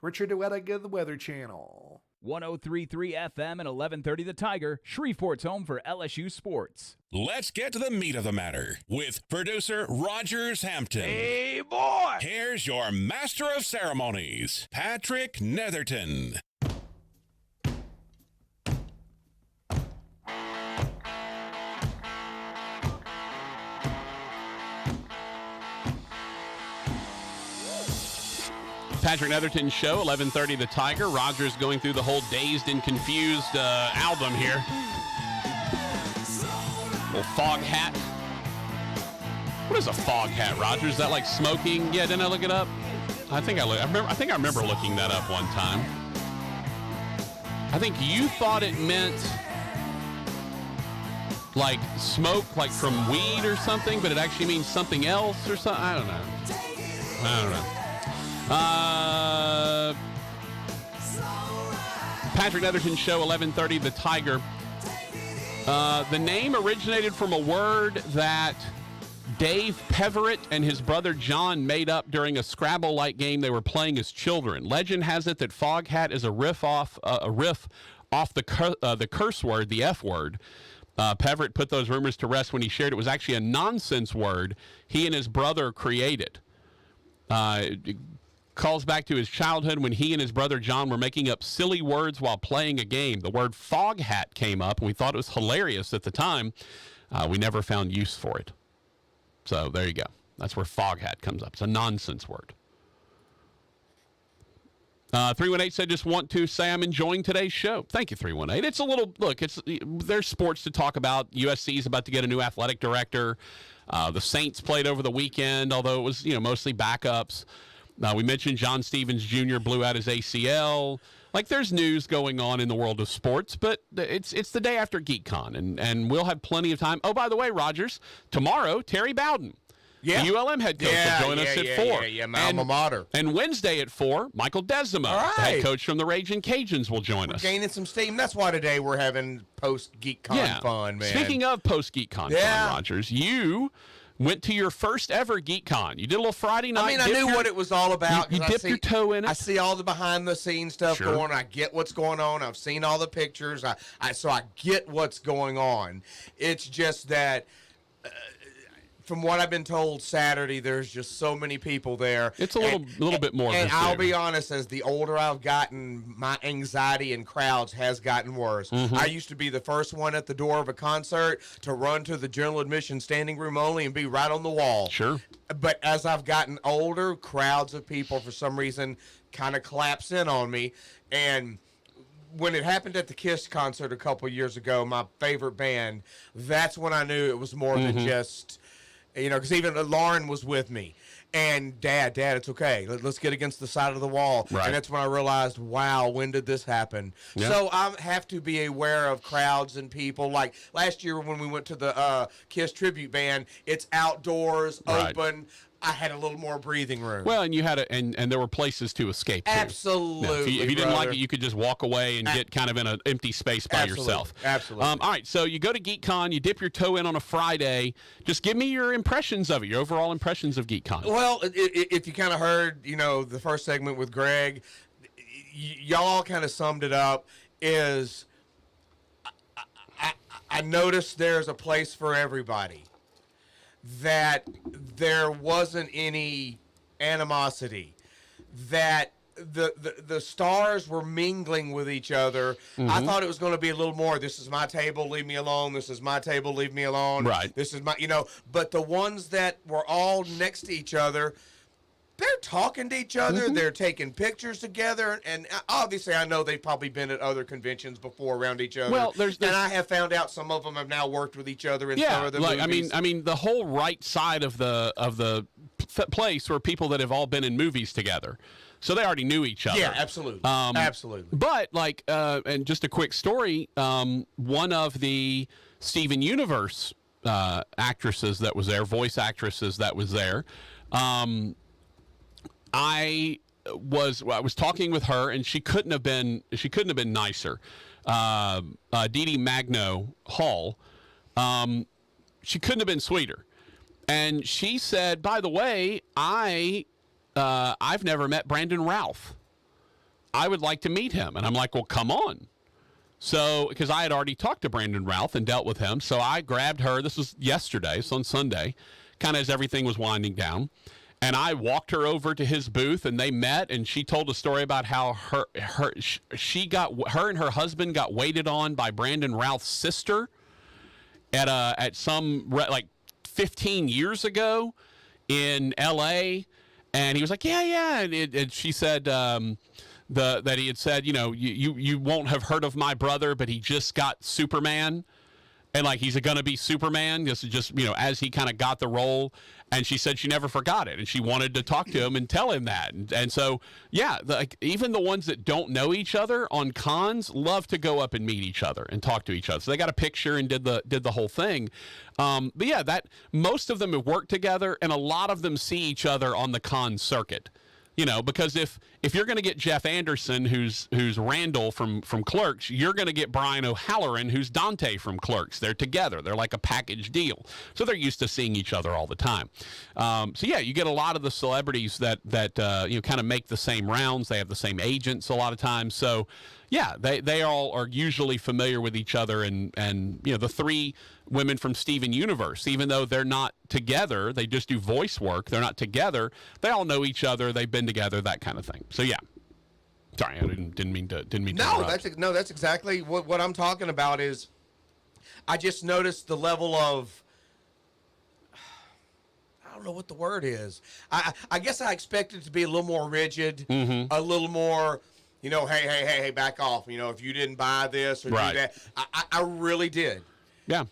Richard Duettig of the Weather Channel. 103.3 FM and 1130 The Tiger, Shreveport's home for LSU sports. Let's get to the meat of the matter with producer Rogers Hampton. Hey, boy! Here's your master of ceremonies, Patrick Netherton. Patrick Netherton Show, 1130 The Tiger. Rogers going through the whole Dazed and Confused album here. Little fog hat. What is a fog hat, Rogers? Is that like smoking? Yeah, didn't I look it up? I think I remember looking that up one time. I think you thought it meant like smoke, like from weed or something, but it actually means something else or something. I don't know. Patrick Netherton Show, 1130 The Tiger. The name originated from a word that Dave Peverett and his brother John made up during a Scrabble-like game they were playing as children. Legend has it that fog hat is a riff off the curse word, the F word. Peverett put those rumors to rest when he shared it was actually a nonsense word he and his brother created. It calls back to his childhood when he and his brother John were making up silly words while playing a game. The word fog hat came up, and we thought it was hilarious at the time. We never found use for it. So there you go. That's where foghat comes up. It's a nonsense word. 318 said, just want to say I'm enjoying today's show. Thank you, 318. It's a little, look, there's sports to talk about. USC is about to get a new athletic director. The Saints played over the weekend, although it was, mostly backups. We mentioned John Stevens Jr. blew out his ACL. Like, there's news going on in the world of sports, but it's the day after Geek'd Con, and we'll have plenty of time. Oh, by the way, Rogers, tomorrow, Terry Bowden. Yeah. The ULM head coach will join us at 4. Yeah, my alma mater. And Wednesday at 4, Michael Desima, right. the head coach from the Raging Cajuns, will join us. Gaining some steam. That's why today we're having post-Geek'd Con fun, man. Speaking of post-Geek'd Con fun, Rogers, you went to your first ever Geek'd Con. You did a little Friday night. I knew what it was all about. You dipped your toe in it. I see all the behind-the-scenes stuff going on. I get what's going on. I've seen all the pictures. So I get what's going on. It's just that... from what I've been told, Saturday there's just so many people there. It's a little bit more. And I'll be honest, as the older I've gotten, my anxiety in crowds has gotten worse. Mm-hmm. I used to be the first one at the door of a concert to run to the general admission standing room only and be right on the wall. Sure. But as I've gotten older, crowds of people for some reason kind of collapse in on me. And when it happened at the Kiss concert a couple years ago, my favorite band, that's when I knew it was more than just... because even Lauren was with me. And, Dad, it's okay. Let's get against the side of the wall. Right. And that's when I realized, wow, when did this happen? Yeah. So I have to be aware of crowds and people. Like last year when we went to the Kiss tribute band, it's outdoors, open. I had a little more breathing room. Well, and you had and there were places to escape to. Absolutely. If you didn't like it, you could just walk away and get kind of in an empty space by yourself. Absolutely. All right, so you go to Geek'd Con, you dip your toe in on a Friday. Just give me your impressions of it, your overall impressions of Geek'd Con. Well, if you kind of heard, the first segment with Greg, y'all kind of summed it up, is I noticed there's a place for everybody. That there wasn't any animosity, that the stars were mingling with each other. Mm-hmm. I thought it was going to be a little more, this is my table, leave me alone, this is my table, leave me alone. Right. This is my, but the ones that were all next to each other, they're talking to each other, they're taking pictures together, and obviously I know they've probably been at other conventions before around each other. Well, and I have found out some of them have now worked with each other in some of the movies. I mean, the whole right side of the place were people that have all been in movies together, so they already knew each other. Yeah, absolutely, absolutely. But and just a quick story, one of the Steven Universe actresses that was there, voice actresses that was there. I was talking with her, and she couldn't have been nicer. Dee Dee Magno Hall, she couldn't have been sweeter. And she said, by the way, I've never met Brandon Routh. I would like to meet him. And I'm like, well, come on. So, because I had already talked to Brandon Routh and dealt with him, so I grabbed her. This was yesterday, so on Sunday, kind of as everything was winding down. And I walked her over to his booth, and they met, and she told a story about how her and her husband got waited on by Brandon Routh's sister at some 15 years ago in L.A. And he was like, yeah. And she said that he had said, you won't have heard of my brother, but he just got Superman. And he's going to be Superman, just as he kind of got the role. And she said she never forgot it, and she wanted to talk to him and tell him that. And so, yeah, even the ones that don't know each other on cons love to go up and meet each other and talk to each other. So they got a picture and did the whole thing. But yeah, most of them have worked together, and a lot of them see each other on the con circuit. Because if you're going to get Jeff Anderson, who's Randall from Clerks, you're going to get Brian O'Halloran, who's Dante from Clerks. They're together. They're like a package deal. So they're used to seeing each other all the time. So yeah, you get a lot of the celebrities that kind of make the same rounds. They have the same agents a lot of times. So yeah, they all are usually familiar with each other. And the three women from Steven Universe, even though they're not together, they just do voice work. They're not together. They all know each other. They've been together, that kind of thing. So yeah. Sorry, I didn't mean to interrupt. That's exactly what I'm talking about. Is I just noticed the level of I don't know what the word is. I guess I expected it to be a little more rigid, a little more, hey, back off. If you didn't buy this or do that, I really did. Yeah.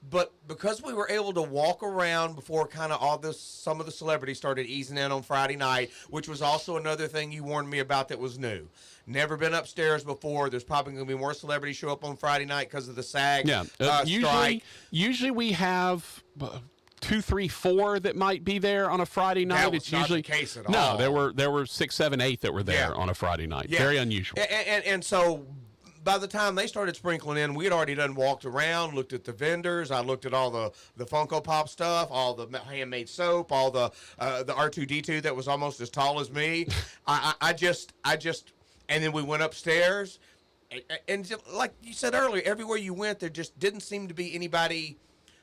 But because we were able to walk around before kind of some of the celebrities started easing in on Friday night, which was also another thing you warned me about that was new. Never been upstairs before. There's probably going to be more celebrities show up on Friday night because of the SAG strike. Usually we have 2, 3, 4 that might be there on a Friday night. That was it's not usually the case at all. No, there were 6, 7, 8 that were there on a Friday night. Yeah. Very unusual. And so by the time they started sprinkling in, we had already done walked around, looked at the vendors. I looked at all the Funko Pop stuff, all the handmade soap, all the R2-D2 that was almost as tall as me. I just, and then we went upstairs, and just, like you said earlier, everywhere you went, there just didn't seem to be anybody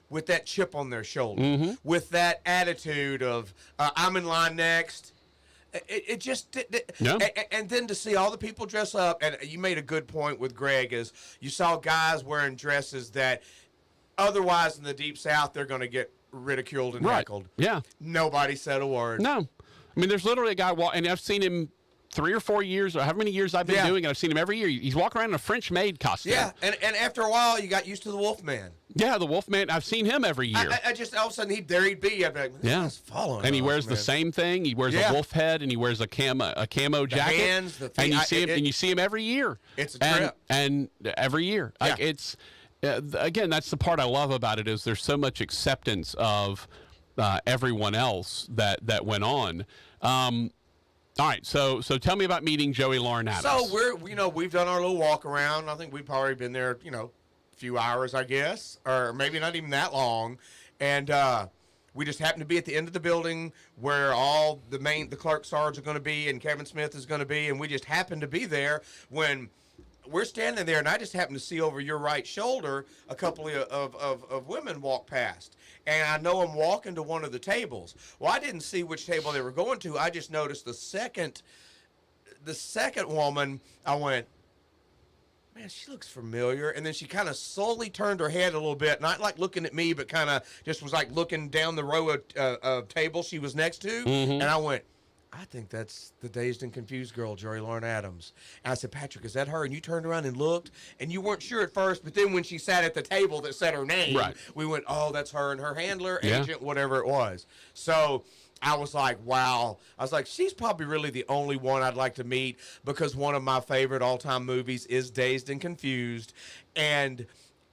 with that chip on their shoulder, with that attitude of I'm in line next. It just and then to see all the people dress up, and you made a good point with Greg, is you saw guys wearing dresses that otherwise in the Deep South they're going to get ridiculed and heckled. Yeah. Nobody said a word. No. I mean, there's literally a guy and I've seen him 3 or 4 years, or however many years I've been doing it. I've seen him every year. He's walking around in a French-made costume. Yeah, and after a while, you got used to the Wolfman. Yeah, the Wolfman. I've seen him every year. I just, all of a sudden, there he'd be. I'd be like, this following and he us, wears man. the same thing. He wears a wolf head, and he wears a camo jacket. Hands, the and you see him every year. It's a trip. And every year. Yeah. Like, it's again, that's the part I love about it, is there's so much acceptance of everyone else that went on. All right, so tell me about meeting Joey Lauren Adams. So we've done our little walk around. I think we've probably been there, a few hours, I guess, or maybe not even that long. And we just happened to be at the end of the building where all the clerk sarge are going to be and Kevin Smith is going to be, and we just happened to be there when we're standing there, and I just happened to see over your right shoulder a couple of women walk past. And I know I'm walking to one of the tables. Well, I didn't see which table they were going to. I just noticed the second woman. I went, man, she looks familiar. And then she kind of slowly turned her head a little bit, not like looking at me, but kind of just was like looking down the row of tables she was next to. And I went, I think that's the Dazed and Confused girl, Joey Lauren Adams. And I said, Patrick, is that her? And you turned around and looked, and you weren't sure at first, but then when she sat at the table that said her name, we went, oh, that's her and her handler, agent, whatever it was. So I was like, wow. I was like, she's probably really the only one I'd like to meet, because one of my favorite all-time movies is Dazed and Confused. And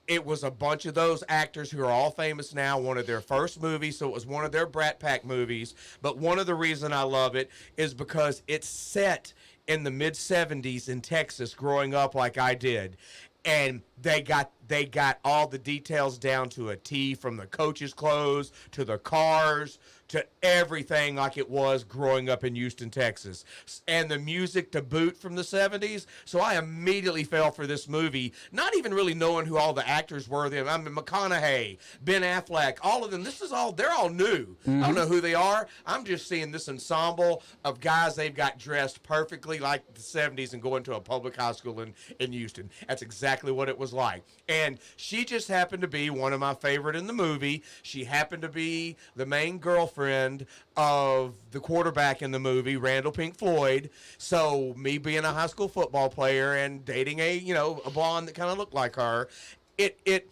it was a bunch of those actors who are all famous now, one of their first movies, so it was one of their Brat Pack movies. But one of the reasons I love it is because it's set in the mid-'70s in Texas, growing up like I did. And they got all the details down to a T, from the coaches' clothes to the cars to everything like it was growing up in Houston, Texas. And the music to boot from the 70s. So I immediately fell for this movie, not even really knowing who all the actors were. I mean, McConaughey, Ben Affleck, all of them. They're all new. I don't know who they are. I'm just seeing this ensemble of guys. They've got dressed perfectly like the 70s and going to a public high school in Houston. That's exactly what it was like. And she just happened to be one of my favorite in the movie. She happened to be the main girlfriend of the quarterback in the movie, Randall Pink Floyd. So me being a high school football player and dating a blonde that kind of looked like her, it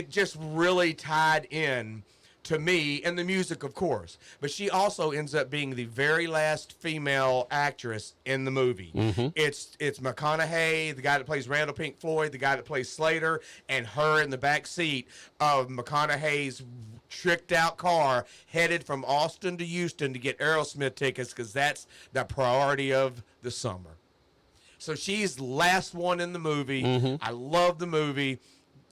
just really tied in to me, and the music, of course. But she also ends up being the very last female actress in the movie. It's McConaughey, the guy that plays Randall Pink Floyd, the guy that plays Slater, and her in the back seat of McConaughey's tricked out car headed from Austin to Houston to get Aerosmith tickets, because that's the priority of the summer. So she's the last one in the movie. I love the movie.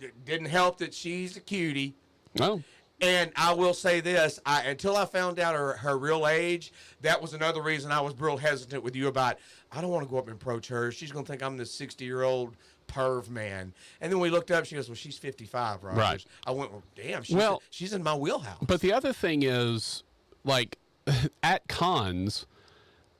It didn't help that she's a cutie. Oh. And I will say this, until I found out her real age, that was another reason I was real hesitant with you about, I don't want to go up and approach her. She's going to think I'm this 60-year-old perv man. And then we looked up, she goes, well, she's 55, right? I went, well, damn, she's in my wheelhouse. But the other thing is, like, at cons,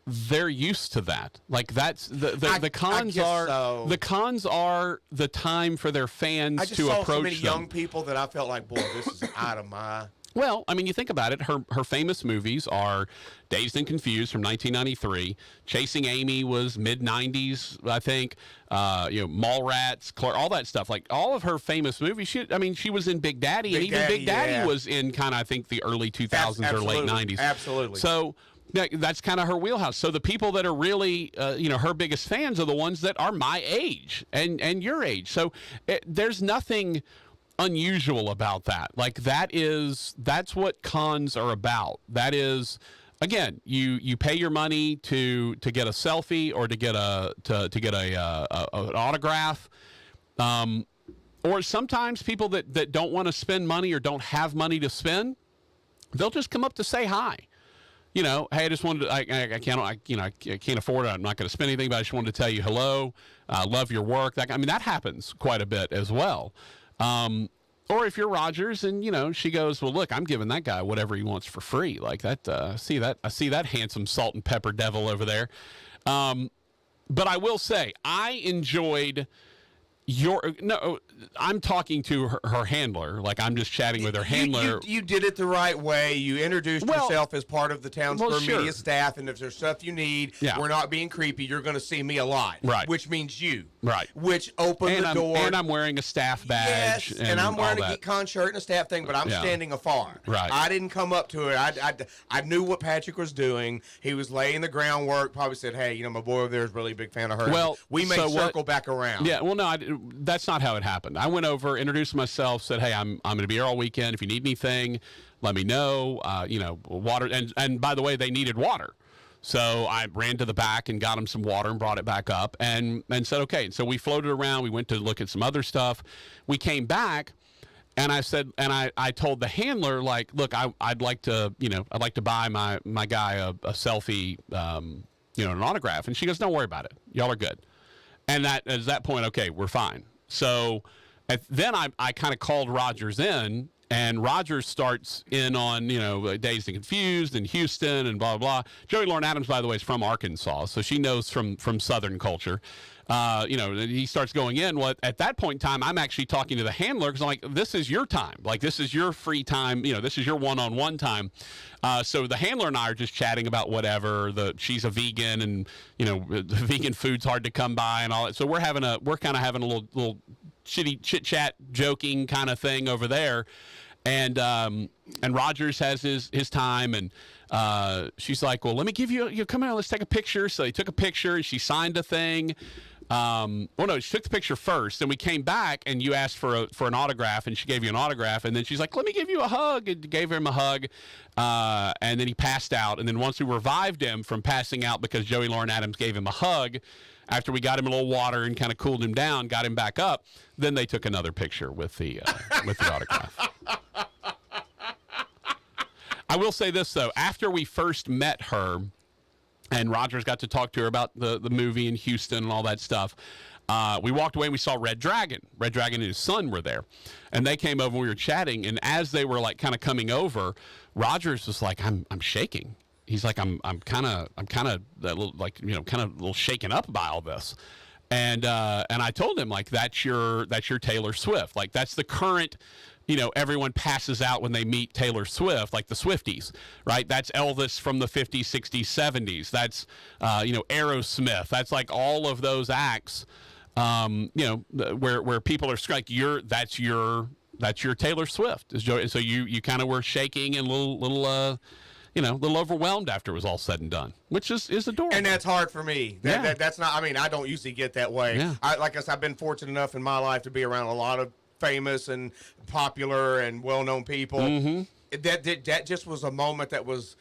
they're used to that. Like, that's the cons are the cons are the time for their fans to approach them. I just saw so many young people that I felt like, boy, this is out of my Well, I mean, you think about it. Her famous movies are Dazed and Confused from 1993. Chasing Amy was mid-90s, I think. Mallrats, Claire, all that stuff. Like, all of her famous movies, she was in Big Daddy. And even Big Daddy was in kind of, I think, the early 2000s or late 90s. Absolutely. So that's kind of her wheelhouse. So the people that are really, her biggest fans are the ones that are my age and your age. So there's nothing unusual about that. Like, that's what cons are about. That is, again, you pay your money to get a selfie or to get an autograph, or sometimes people that don't want to spend money or don't have money to spend, they'll just come up to say hi. Hey, I just wanted to, I can't afford it. I'm not going to spend anything, but I just wanted to tell you hello. Love your work. That happens quite a bit as well. Or if you're Rogers and, she goes, well, look, I'm giving that guy whatever he wants for free. Like that, I see that handsome salt and pepper devil over there. But I will say, I enjoyed I'm talking to her handler. Like, I'm just chatting with her handler. You did it the right way. You introduced yourself as part of the Town Square Media staff, and if there's stuff you need, we're not being creepy. You're going to see me a lot, right? Which means you, right? Which opened the door. And I'm wearing a staff badge. Yes, and I'm wearing a Geek'd Con shirt and a staff thing, but I'm standing afar. Right. I didn't come up to it. I knew what Patrick was doing. He was laying the groundwork. Probably said, hey, my boy over there is really a big fan of hers. Well, we may circle back around. Yeah. Well, no, that's not how it happened. I went over, introduced myself, said, hey, I'm going to be here all weekend. If you need anything, let me know. Water. And by the way, they needed water. So I ran to the back and got them some water and brought it back up and said, okay. And so we floated around. We went to look at some other stuff. We came back and I said, and I told the handler, like, look, I'd like to buy my guy a selfie, an autograph. And she goes, don't worry about it. Y'all are good. And at that point, okay, we're fine. So then I kind of called Rogers in, and Rogers starts in on, Dazed and Confused and Houston and blah, blah, blah. Joey Lauren Adams, by the way, is from Arkansas, so she knows from Southern culture. He starts going in. Well, at that point in time, I'm actually talking to the handler because I'm like, this is your time. Like, this is your free time. This is your one-on-one time. So the handler and I are just chatting about whatever. She's a vegan, and, vegan food's hard to come by and all that. So we're kind of having a little chit chat, joking kind of thing over there. And Rogers has his time, and she's like, well, let me give you come here, let's take a picture. So they took a picture, and she signed a thing. She took the picture first, and we came back, and you asked for an autograph, and she gave you an autograph, and then she's like, let me give you a hug, and gave him a hug, and then he passed out. And then once we revived him from passing out because Joey Lauren Adams gave him a hug, after we got him a little water and kind of cooled him down, got him back up, then they took another picture with the autograph. I will say this, though. After we first met her, and Rogers got to talk to her about the movie in Houston and all that stuff, we walked away and we saw Red Dragon. Red Dragon and his son were there. And they came over and we were chatting, and as they were, like, kind of coming over, Rogers was like, I'm shaking. He's like, I'm kind of a little shaken up by all this. And I told him, like, that's your Taylor Swift. Like, that's the current, everyone passes out when they meet Taylor Swift, like the Swifties, right? That's Elvis from the 50s, 60s, 70s. That's, Aerosmith. That's like all of those acts, where people are like, that's your Taylor Swift. And so you kind of were shaking and a little overwhelmed after it was all said and done, which is adorable. And that's hard for me. That's not, I don't usually get that way. Yeah. Like I said, I've been fortunate enough in my life to be around a lot of famous and popular and well-known people. Mm-hmm. That just was a moment that was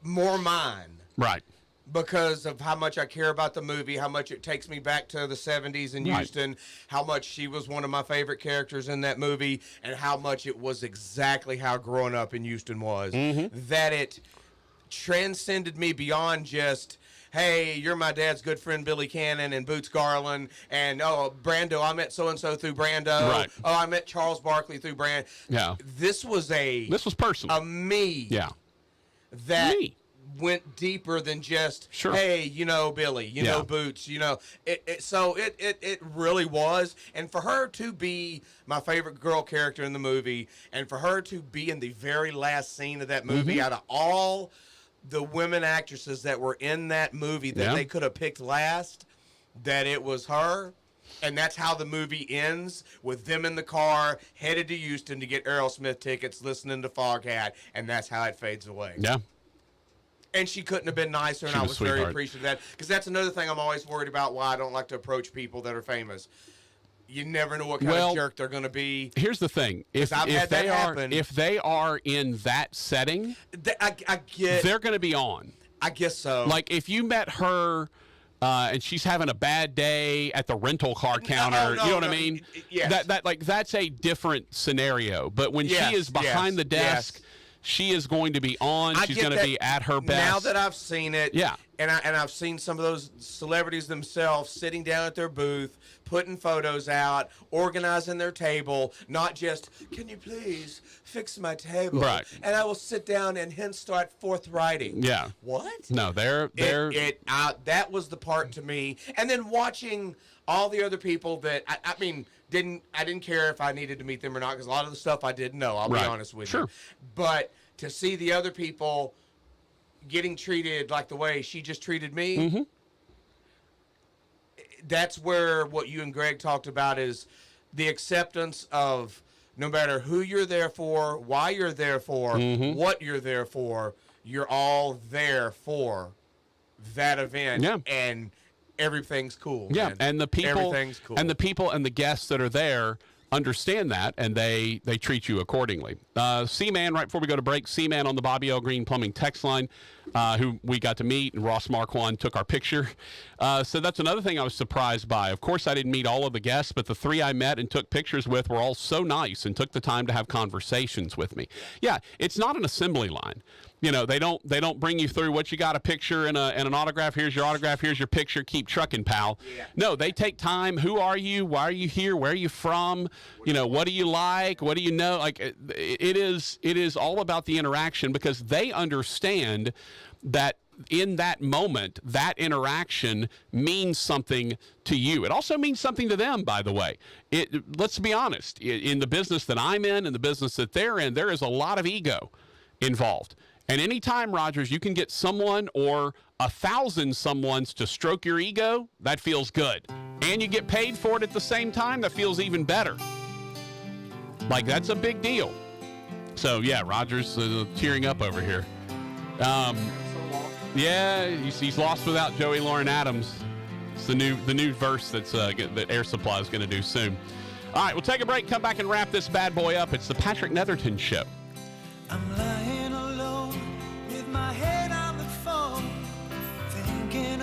more mine. Right. Because of how much I care about the movie, how much it takes me back to the 70s in Houston, how much she was one of my favorite characters in that movie, and how much it was exactly how growing up in Houston was. Mm-hmm. That it transcended me beyond just, hey, you're my dad's good friend Billy Cannon and Boots Garland, and Brando, I met so-and-so through Brando. Right. Oh, I met Charles Barkley through Brando. Yeah. This was personal. A me. Yeah. That went deeper than just, Sure. hey, you know, Billy, you know, Boots, you know. So it really was. And for her to be my favorite girl character in the movie, and for her to be in the very last scene of that movie, out of all the women actresses that were in that movie that they could have picked last, that it was her. And that's how the movie ends, with them in the car headed to Houston to get Aerosmith tickets, listening to Foghat, and that's how it fades away. Yeah. And she couldn't have been nicer, and I was very appreciative of that. Because that's another thing I'm always worried about, why I don't like to approach people that are famous. You never know what kind of jerk they're going to be. Here's the thing: if they are in that setting, I get they're going to be on. I guess so. Like if you met her. And she's having a bad day at the rental car counter. You know what I mean? Yes. That's a different scenario. But when she is behind the desk, she is going to be on. She's going to be at her best. Now that I've seen it, and I've seen some of those celebrities themselves sitting down at their booth, putting photos out, organizing their table, not just, can you please fix my table? Right. And I will sit down and hence start forthrighting. Yeah. What? No, they're that was the part to me. And then watching all the other people that I didn't care if I needed to meet them or not, because a lot of the stuff I didn't know, I'll be honest with you. But to see the other people getting treated like the way she just treated me, that's where what you and Greg talked about is the acceptance of no matter who you're there for, why you're there for, what you're there for, you're all there for that event. Yeah. And everything's cool. Yeah, man. and the people Everything's cool. and the guests that are there understand that, and they treat you accordingly. C-Man, right before we go to break, C-Man on the Bobby L. Green Plumbing text line, who we got to meet, and Ross Marquand took our picture. So that's another thing I was surprised by. Of course, I didn't meet all of the guests, but the 3 I met and took pictures with were all so nice and took the time to have conversations with me. Yeah, it's not an assembly line. You know, they don't bring you through what you got, a picture and an autograph. Here's your autograph. Here's your picture. Keep trucking, pal. Yeah. No, they take time. Who are you? Why are you here? Where are you from? You know, what do you like? What do you know? Like, it is all about the interaction, because they understand that in that moment, that interaction means something to you. It also means something to them, by the way. Let's be honest. In the business that I'm in and the business that they're in, there is a lot of ego involved. And anytime, Rogers, you can get someone or 1,000 someones to stroke your ego, that feels good. And you get paid for it at the same time, that feels even better. Like, that's a big deal. So, yeah, Rogers tearing up over here. Yeah, he's lost without Joey Lauren Adams. It's the new verse that Air Supply is going to do soon. All right, we'll take a break, come back and wrap this bad boy up. It's the Patrick Netherton Show. I'm